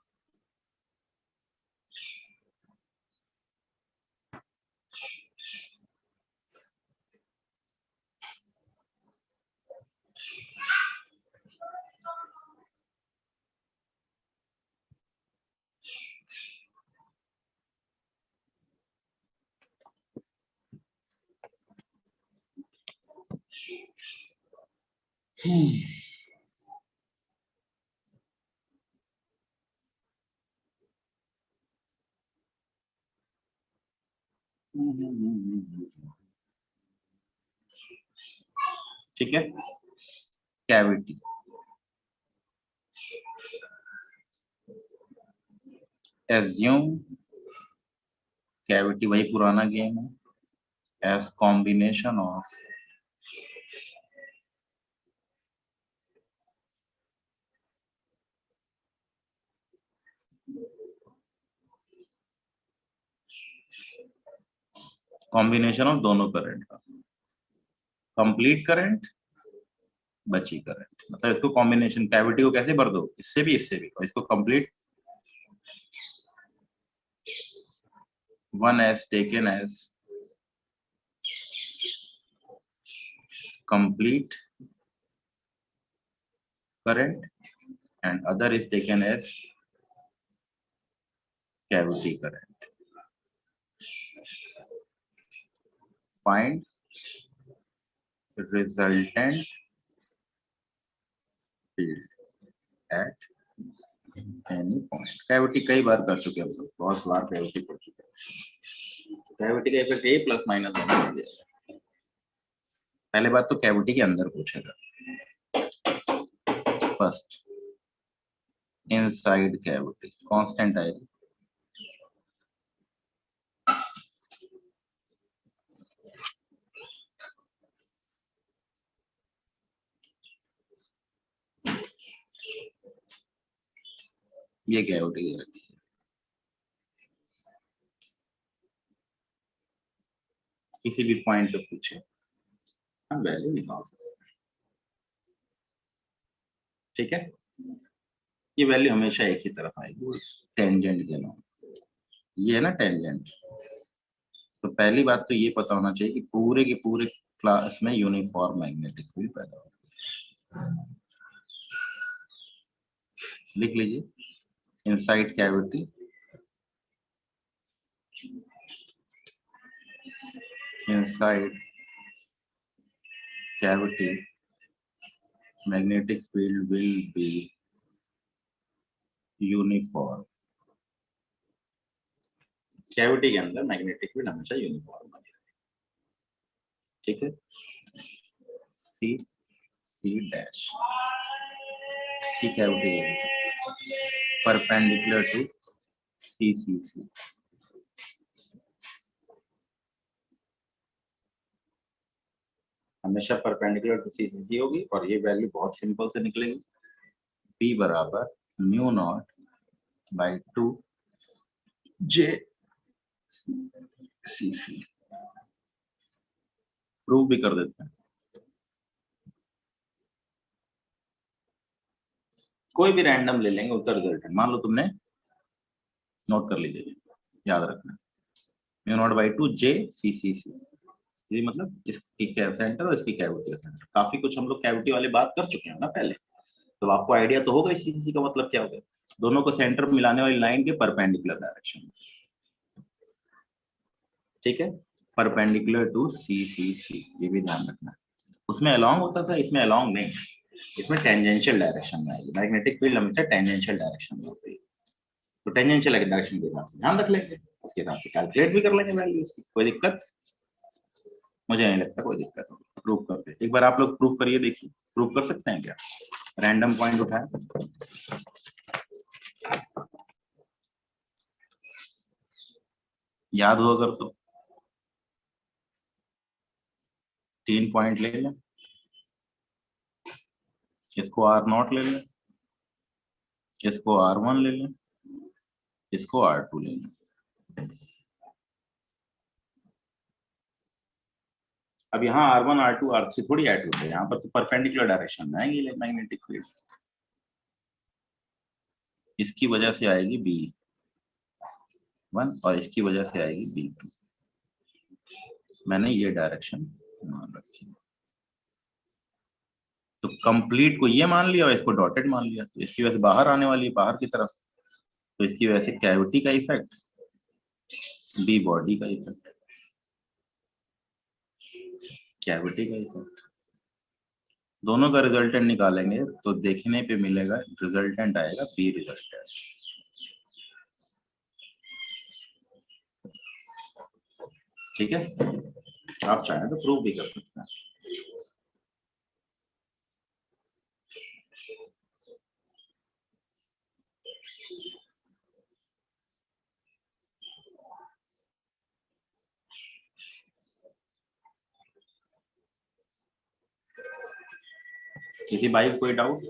ठीक है, कैविटी एज्यूम, कैविटी वही पुराना गेम है, एज कॉम्बिनेशन ऑफ दोनों करंट का, कंप्लीट करंट बची करंट, मतलब इसको कॉम्बिनेशन, कैविटी को कैसे भर दो, इससे भी और इसको complete, one as taken as complete current and other is taken as cavity current. Find resultant field at any point. Cavity कई बार कर चुके हैं हम लोग, बहुत बार कैविटी कर चुके हैं। कैविटी का इफेक्ट ए प्लस माइनस बना दिया। पहले बात तो कैविटी के अंदर पूछेगा, फर्स्ट इनसाइड कैविटी कांस्टेंट आएगी, ये कैविटी दे रखी है, किसी भी पॉइंट पे पूछे हम वैल्यू निकाल सकते हैं। ठीक है, ये वैल्यू हमेशा एक ही तरफ आएगी, टेंजेंट के नाम, ये है ना टेंजेंट। तो पहली बात तो ये पता होना चाहिए कि पूरे के पूरे क्लास में यूनिफॉर्म मैग्नेटिक फील्ड पैदा होगा। लिख लीजिए, inside cavity magnetic field will be uniform. Cavity के अंदर मैग्नेटिक फील्ड हमेशा यूनिफॉर्म बनेगा। ठीक है, C डैश की कैविटी परपेंडिकुलर टू C हमेशा परपेंडिकुलर टू C होगी, और ये वैल्यू बहुत सिंपल से निकलेगी, P बराबर mu naught by 2 J C prove भी कर देते हैं। कोई भी रैंडम ले लेंगे, उसका रिजल्ट है, मान लो तुमने, नोट कर लीजिए, याद रखना, mu naught by 2 J C ये मतलब इसकी सेंटर और इसकी कैविटी का सेंटर। काफी कुछ हम लोग कैविटी वाली बात कर चुके हैं ना पहले, तो आपको आइडिया तो होगा इसी का मतलब क्या होगा, दोनों को सेंटर मिलाने वाली लाइन के परपेंडिकुलर डायरेक्शन में। ठीक है, परपेंडिकुलर टू C ये भी ध्यान रखना, उसमें अलोंग होता था, इसमें अलोंग नहीं, इसमें टेंजेंशियल डायरेक्शन में आएगी, मैग्नेटिक फील्ड हमेशा टेंजेंशियल डायरेक्शन में होती है, तो टेंजेंशियल डायरेक्शन के हिसाब से ध्यान रख लेंगे, उसके हिसाब से कैलकुलेट भी कर लेंगे वैल्यू उसकी। कोई दिक्कत मुझे नहीं लगता, कोई दिक्कत होगी। प्रूफ करते, एक बार आप लोग प्रूफ करिए, देखिए प्रूफ कर सकते हैं क्या, रैंडम पॉइंट उठाए, याद हो अगर तो। 3 पॉइंट ले लें, इसको R0 ले लें, इसको R1 ले लें, इसको R2 ले लें। अब यहाँ R1 R2 R3 थोड़ी ऐड होते हैं, यहाँ पर तो परपेंडिकुलर डायरेक्शन में आएंगे मैग्नेटिक फील्ड। इसकी वजह से आएगी B1 और इसकी वजह से आएगी B2। मैंने ये डायरेक्शन मान रखी, तो कंप्लीट को ये मान लिया और इसको डॉटेड मान लिया, तो इसकी वजह से बाहर आने वाली है, बाहर की तरफ, तो इसकी वजह से कैविटी का इफेक्ट, बी बॉडी का इफेक्ट, कैविटी का इफेक्ट, दोनों का रिजल्टेंट निकालेंगे तो देखने पे मिलेगा, रिजल्टेंट आएगा बी रिजल्टेंट। ठीक है, आप चाहें तो प्रूव भी कर सकते हैं। किसी भाई कोई doubt?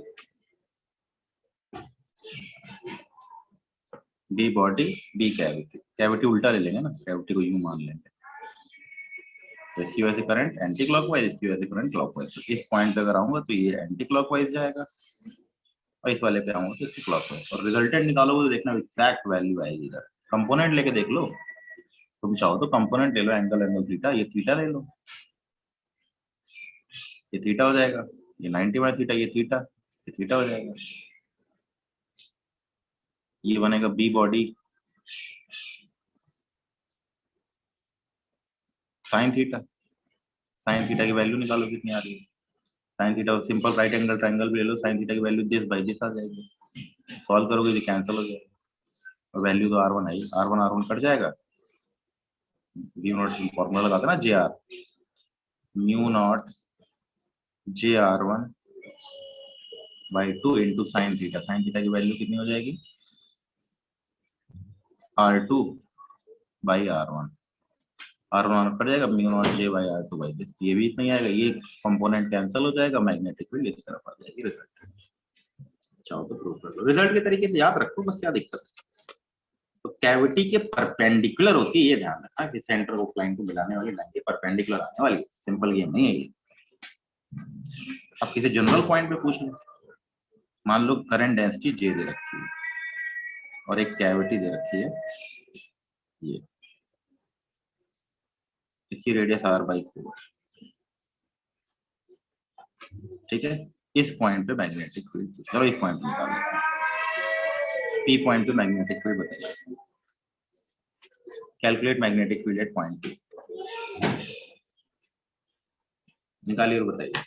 B body B cavity, cavity उल्टा ले लेंगे ना, कैविटी को यूं मान लेंगे, तो इसकी वजह से करंट एंटी क्लॉकवाइज, इसकी वजह से करंट क्लॉकवाइज। तो इस पॉइंट पे अगर आऊंगा तो ये एंटी क्लॉकवाइज जाएगा, और इस वाले पे आऊंगा तो इससे क्लॉकवाइज, और रिजल्टेंट निकालोगे तो देखना एग्जैक्ट वैल्यू आएगी इधर। कंपोनेंट लेके देख लो, तुम चाहो तो कंपोनेंट ले लो, एंगल थीटा, ये थीटा ले लो, ये थीटा हो जाएगा, ये 90 बाय थीटा, ये थीटा, ये थीटा हो जाएगा, ये बनेगा B body sine theta. Sine theta की वैल्यू निकालो कितनी आ रही है, sine theta simple right angle triangle भी ले लो, साइन थीटा की वैल्यू दिस बाय दिस आ जाएगी, सॉल्व करोगे तो कैंसिल हो जाएगा, और वैल्यू तो R1 आई, R1 कट जाएगा, म्यू नॉट फॉर्मूला लगाते ना, JR, mu naught JR1 by 2 into sine theta, sine theta की वैल्यू कितनी हो जाएगी, R2 by R1, R1 cut जाएगा, mu naught J by R2 by this, ये भी इतना ही आएगा, ये कंपोनेंट कैंसिल हो जाएगा, मैग्नेटिक फील्ड इस तरफ आ जाएगी। रिजल्ट चाहो तो प्रूव कर लो, रिजल्ट के तरीके से याद रखो, बस क्या दिक्कत है। तो कैविटी के परपेंडिकुलर होती है, ये ध्यान रखना कि सेंटर ऑफ लाइन को मिलाने वाली लाइन के परपेंडिकुलर आने वाली, सिंपल गेम नहीं है ये। अब किसी जनरल पॉइंट पे पूछ लो, मान लो करंट डेंसिटी J दे रखी है और एक कैविटी दे रखी है, ये इसकी रेडियस R/4, ठीक है, इस पॉइंट पे मैग्नेटिक फील्ड, चलो इस पॉइंट पे निकाल लेते हैं, P पॉइंट पे मैग्नेटिक फील्ड बताइए, calculate magnetic field at point P, निकालिए और बताइए।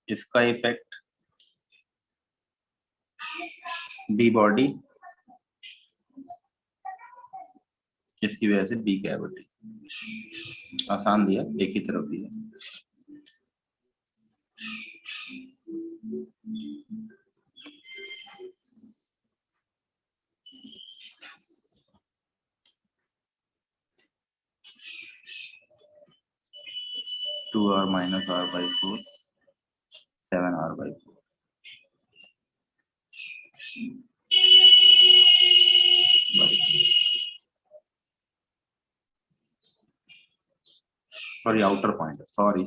इसका इफेक्ट बी बॉडी, इसकी वजह से बी कैविटी, आसान दिया, एक ही तरफ दिया। Two R minus R/4, 7R/4, sorry outer point, sorry,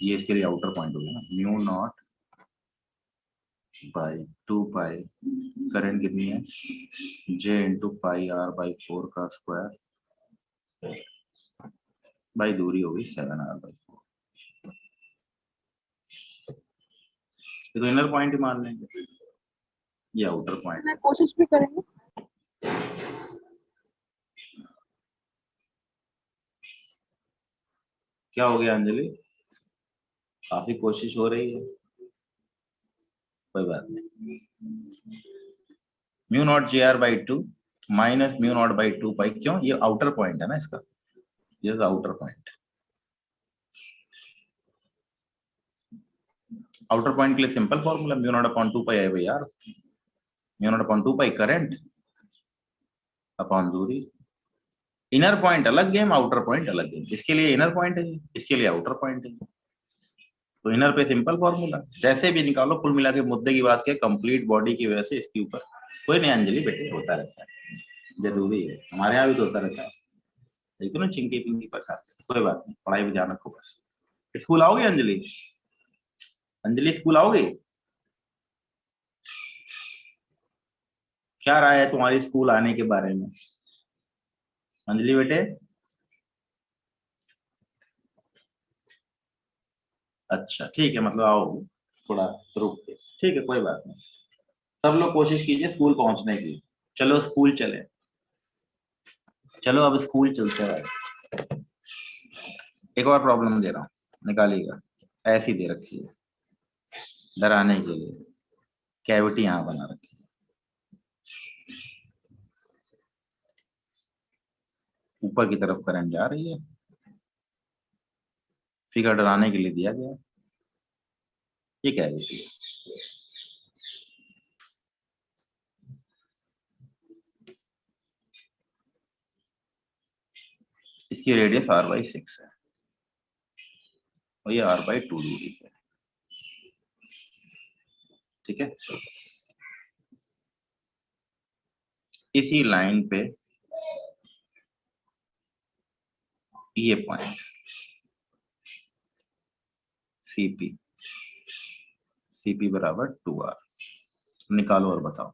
ये इसके लिए आउटर पॉइंट हो गया ना, mu naught by 2 pi, current कितनी है J into pi R by 4 का स्क्वायर, बाई दूरी होगी 7R बाई 4। तो इनर पॉइंट ही मान लेंगे, ये आउटर पॉइंट। कोशिश भी करेंगे। क्या हो गया अंजलि, काफी कोशिश हो रही है, कोई बात नहीं। Mu naught JR by 2 minus mu naught by 2 पाई, क्यों, ये आउटर पॉइंट है ना इसका, ये आउटर पॉइंट। आउटर पॉइंट के लिए simple formula mu naught upon 2 pi I by R, mu naught upon 2 pi current upon दूरी। इनर पॉइंट अलग गेम, आउटर पॉइंट अलग गेम, इसके लिए इनर पॉइंट है, इसके लिए आउटर पॉइंट है। तो इनर पे सिंपल फॉर्मूला जैसे भी निकालो, कुल मिला के मुद्दे की बात क्या, कंप्लीट बॉडी की वजह से इसके ऊपर कोई नहीं अंजलि बेटे, होता रहता है, जरूरी है, हमारे यहाँ भी तो होता रहता है, देखो ना चिंकी पिंकी पसार, कोई बात नहीं, पढ़ाई में ध्यान रखो बस। स्कूल आओगे अंजलि, अंजलि स्कूल आओगे, क्या राय है तुम्हारी स्कूल आने के बारे में अंजलि बेटे? अच्छा ठीक है, मतलब आओ थोड़ा रुक के, ठीक है कोई बात नहीं, सब लोग कोशिश कीजिए स्कूल पहुंचने की। चलो स्कूल चले, चलो अब स्कूल चलते हैं। एक और प्रॉब्लम दे रहा हूँ, निकालिएगा, ऐसी दे रखी है डराने के लिए, कैविटी यहाँ बना रखी है, ऊपर की तरफ करंट जा रही है, फिगर डराने के लिए दिया गया, ये कैविटी है। इसकी रेडियस R/6 है और ये R/2 दूरी पे, ठीक है। इसी लाइन पे ये पॉइंट CP, CP बराबर 2R, निकालो और बताओ।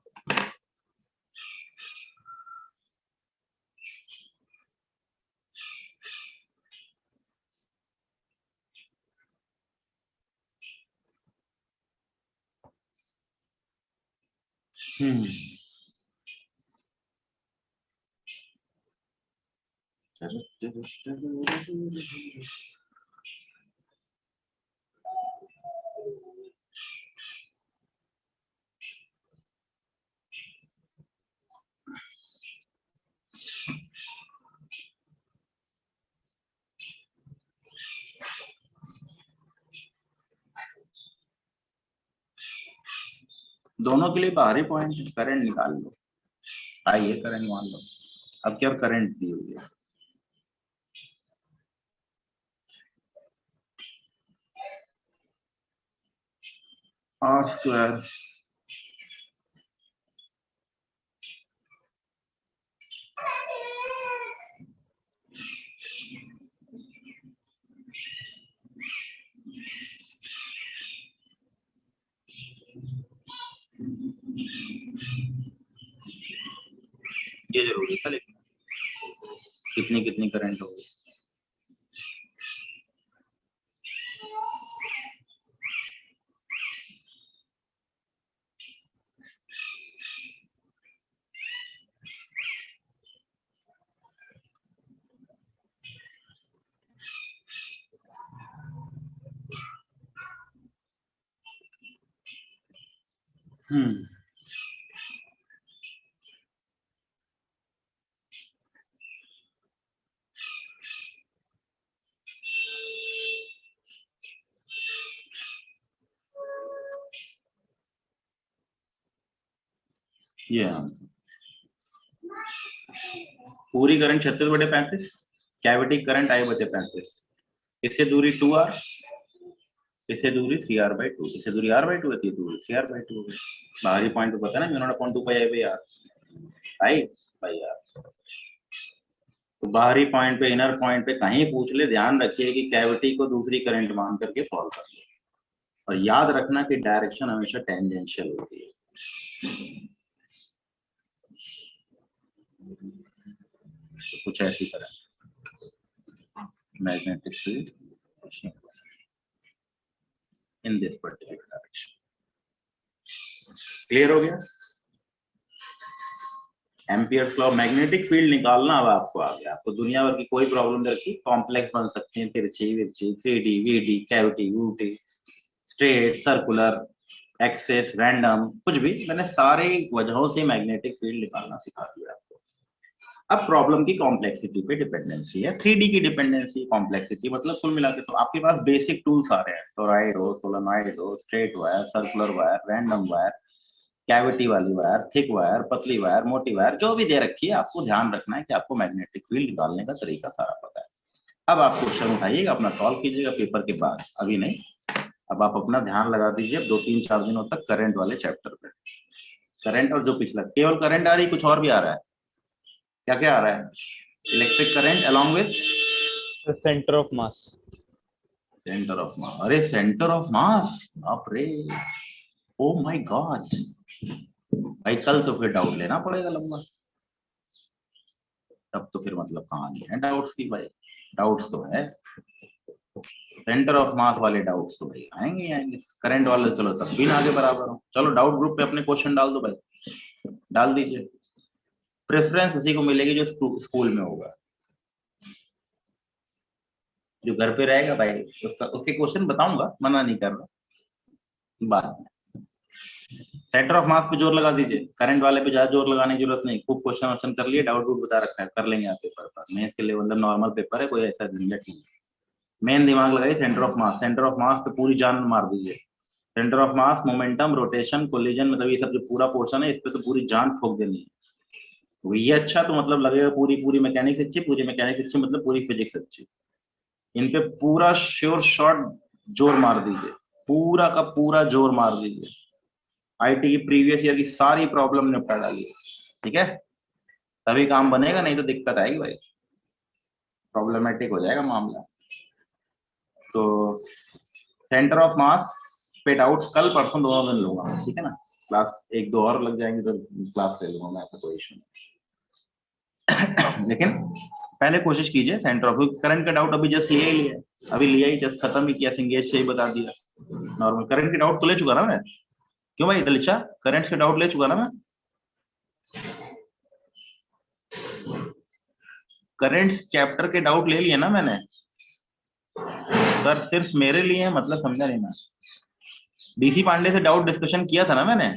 दोनों के लिए बाहरी पॉइंट करंट निकाल लो, आइए करंट मान लो, अब क्या करंट दी हुई है, R² ये जरूरी था, लेकिन कितनी कितनी करंट होगी, ये आंसर। पूरी करंट 36/35, कैविटी करंट I/35, इससे दूरी 2R, इससे दूरी 3R/2, इससे दूरी R/2 है, दूरी 3R/2 है। बाहरी पॉइंट तो पता है ना, म्यू नॉट अपॉन 2 पाई I/R, I/R। तो बाहरी पॉइंट पे इनर पॉइंट पे कहीं पूछ ले, ध्यान रखिए कि कैविटी को दूसरी करंट मान करके सॉल्व कर लो, और याद रखना कि डायरेक्शन हमेशा टेंजेंशियल होती है। तो कुछ ऐसी तरह magnetic field in this particular direction. Clear हो गया? एम्पियर्स लॉ, मैग्नेटिक फील्ड निकालना अब आपको आ गया। आपको दुनिया भर की कोई प्रॉब्लम रखी, कॉम्प्लेक्स बन सकती है, तिरछी विरछी, 3D VD, कैविटी वूटी, स्ट्रेट, सर्कुलर, एक्सेस, रैंडम, कुछ भी, मैंने सारे वजहों से मैग्नेटिक फील्ड निकालना सिखा दिया आपको। अब प्रॉब्लम की कॉम्प्लेक्सिटी पे डिपेंडेंसी है, 3D की डिपेंडेंसी, कॉम्प्लेक्सिटी मतलब कुल मिला के तो आपके पास बेसिक टूल्स आ रहे हैं, टोरॉइड हो, सोलेनॉइड हो, straight wire, circular wire, random wire, cavity वाली वायर, थिक वायर, पतली वायर, मोटी वायर, जो भी दे रखी है, आपको ध्यान रखना है कि आपको मैग्नेटिक फील्ड निकालने का तरीका सारा पता है। अब आप क्वेश्चन उठाइएगा, अपना सॉल्व कीजिएगा पेपर के बाद, अभी नहीं। अब आप अपना ध्यान लगा दीजिए 2-3-4 दिनों तक करंट वाले चैप्टर पे। करंट और जो पिछला, केवल करंट आ रही, कुछ और भी आ रहा है? क्या क्या आ रहा है? Electric current along with centre of mass. Centre of mass. अरे सेंटर ऑफ मास, बाप रे, ओ माय गॉड भाई, कल तो फिर डाउट लेना पड़ेगा लंबा। तब तो फिर मतलब कहानी है डाउट्स की भाई। डाउट्स तो है, सेंटर ऑफ मास वाले डाउट्स तो भाई आएंगे आएंगे। करंट वाले चलो तब भी ना आगे बराबर हो। चलो डाउट ग्रुप पे अपने क्वेश्चन डाल दो भाई, डाल दीजिए। प्रेफरेंस उसी को मिलेगी जो स्कूल में होगा। जो घर पे रहेगा भाई उसके क्वेश्चन बताऊंगा, मना नहीं कर रहा, बाद में। सेंटर ऑफ मास पे जोर लगा दीजिए, करंट वाले पे ज्यादा जोर लगाने की जरूरत नहीं। खूब क्वेश्चन वोश्चन कर लिए, डाउट वूट बता रखा है, कर लेंगे आप पेपर पर। मेंस के लिए मतलब नॉर्मल पेपर है, कोई ऐसा झंझट नहीं। मेन दिमाग लगाइए centre of mass. Centre of mass पे पूरी जान मार दीजिए। Centre of mass, momentum, rotation, collision, मतलब ये सब जो पूरा पोर्शन है, इस पे तो पूरी जान ठोक देनी है। ये अच्छा तो मतलब लगेगा पूरी पूरी मैकेनिक्स अच्छी, पूरी मैकेनिक्स अच्छी मतलब पूरी फिजिक्स अच्छी। इन पे पूरा श्योर शॉट जोर मार दीजिए, पूरा का पूरा जोर मार दीजिए। आईटी की प्रीवियस ईयर की सारी प्रॉब्लम निपटा डालिए, ठीक है? तभी काम बनेगा, नहीं तो दिक्कत आएगी भाई, प्रॉब्लमेटिक हो जाएगा मामला। तो सेंटर ऑफ मास पे डाउट्स कल परसों दोनों दिन लूंगा, ठीक है ना? क्लास 1-2 और लग जाएंगे तो क्लास ले लूंगा मैं, ऐसा कोई इशू नहीं। लेकिन पहले कोशिश कीजिए सेंटर ऑफ करंट का डाउट अभी जस्ट लिया ही लिया, अभी लिया ही, जस्ट खत्म ही किया, सिंगेज से ही बता दिया। नॉर्मल करंट के डाउट तो ले चुका ना मैं। क्यों भाई दलिचा, करंट के डाउट ले चुका ना मैं? करंट्स चैप्टर के डाउट ले लिए ना मैंने सर, सिर्फ मेरे लिए मतलब समझा नहीं मैं। डीसी पांडे से डाउट डिस्कशन किया था ना मैंने,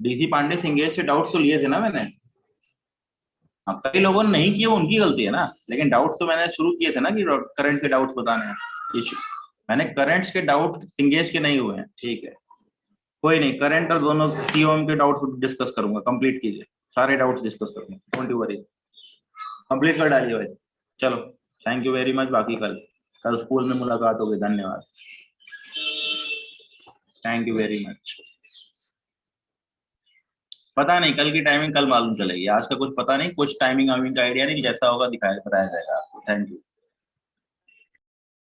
डीसी पांडे सिंगेज से डाउट्स तो लिए थे ना मैंने। हाँ, कई लोगों ने नहीं किए, उनकी गलती है ना, लेकिन डाउट्स तो मैंने शुरू किए थे ना कि करंट के डाउट्स बताने हैं। इशू मैंने करंट्स के डाउट सिंगेज के नहीं हुए हैं, ठीक है? कोई नहीं, करंट और दोनों सीओएम के डाउट्स डिस्कस करूंगा, कंप्लीट कीजिए, सारे डाउट्स डिस्कस करूंगा, डोंट यू वरी, कंप्लीट कर डालिए भाई। चलो, थैंक यू वेरी मच। बाकी कल कल स्कूल में मुलाकात होगी। धन्यवाद, थैंक यू वेरी मच। पता नहीं कल की टाइमिंग कल मालूम चलेगी, आज का कुछ पता नहीं, कुछ टाइमिंग वाइमिंग का आइडिया नहीं, जैसा होगा दिखाया बताया जाएगा आपको। Thank you.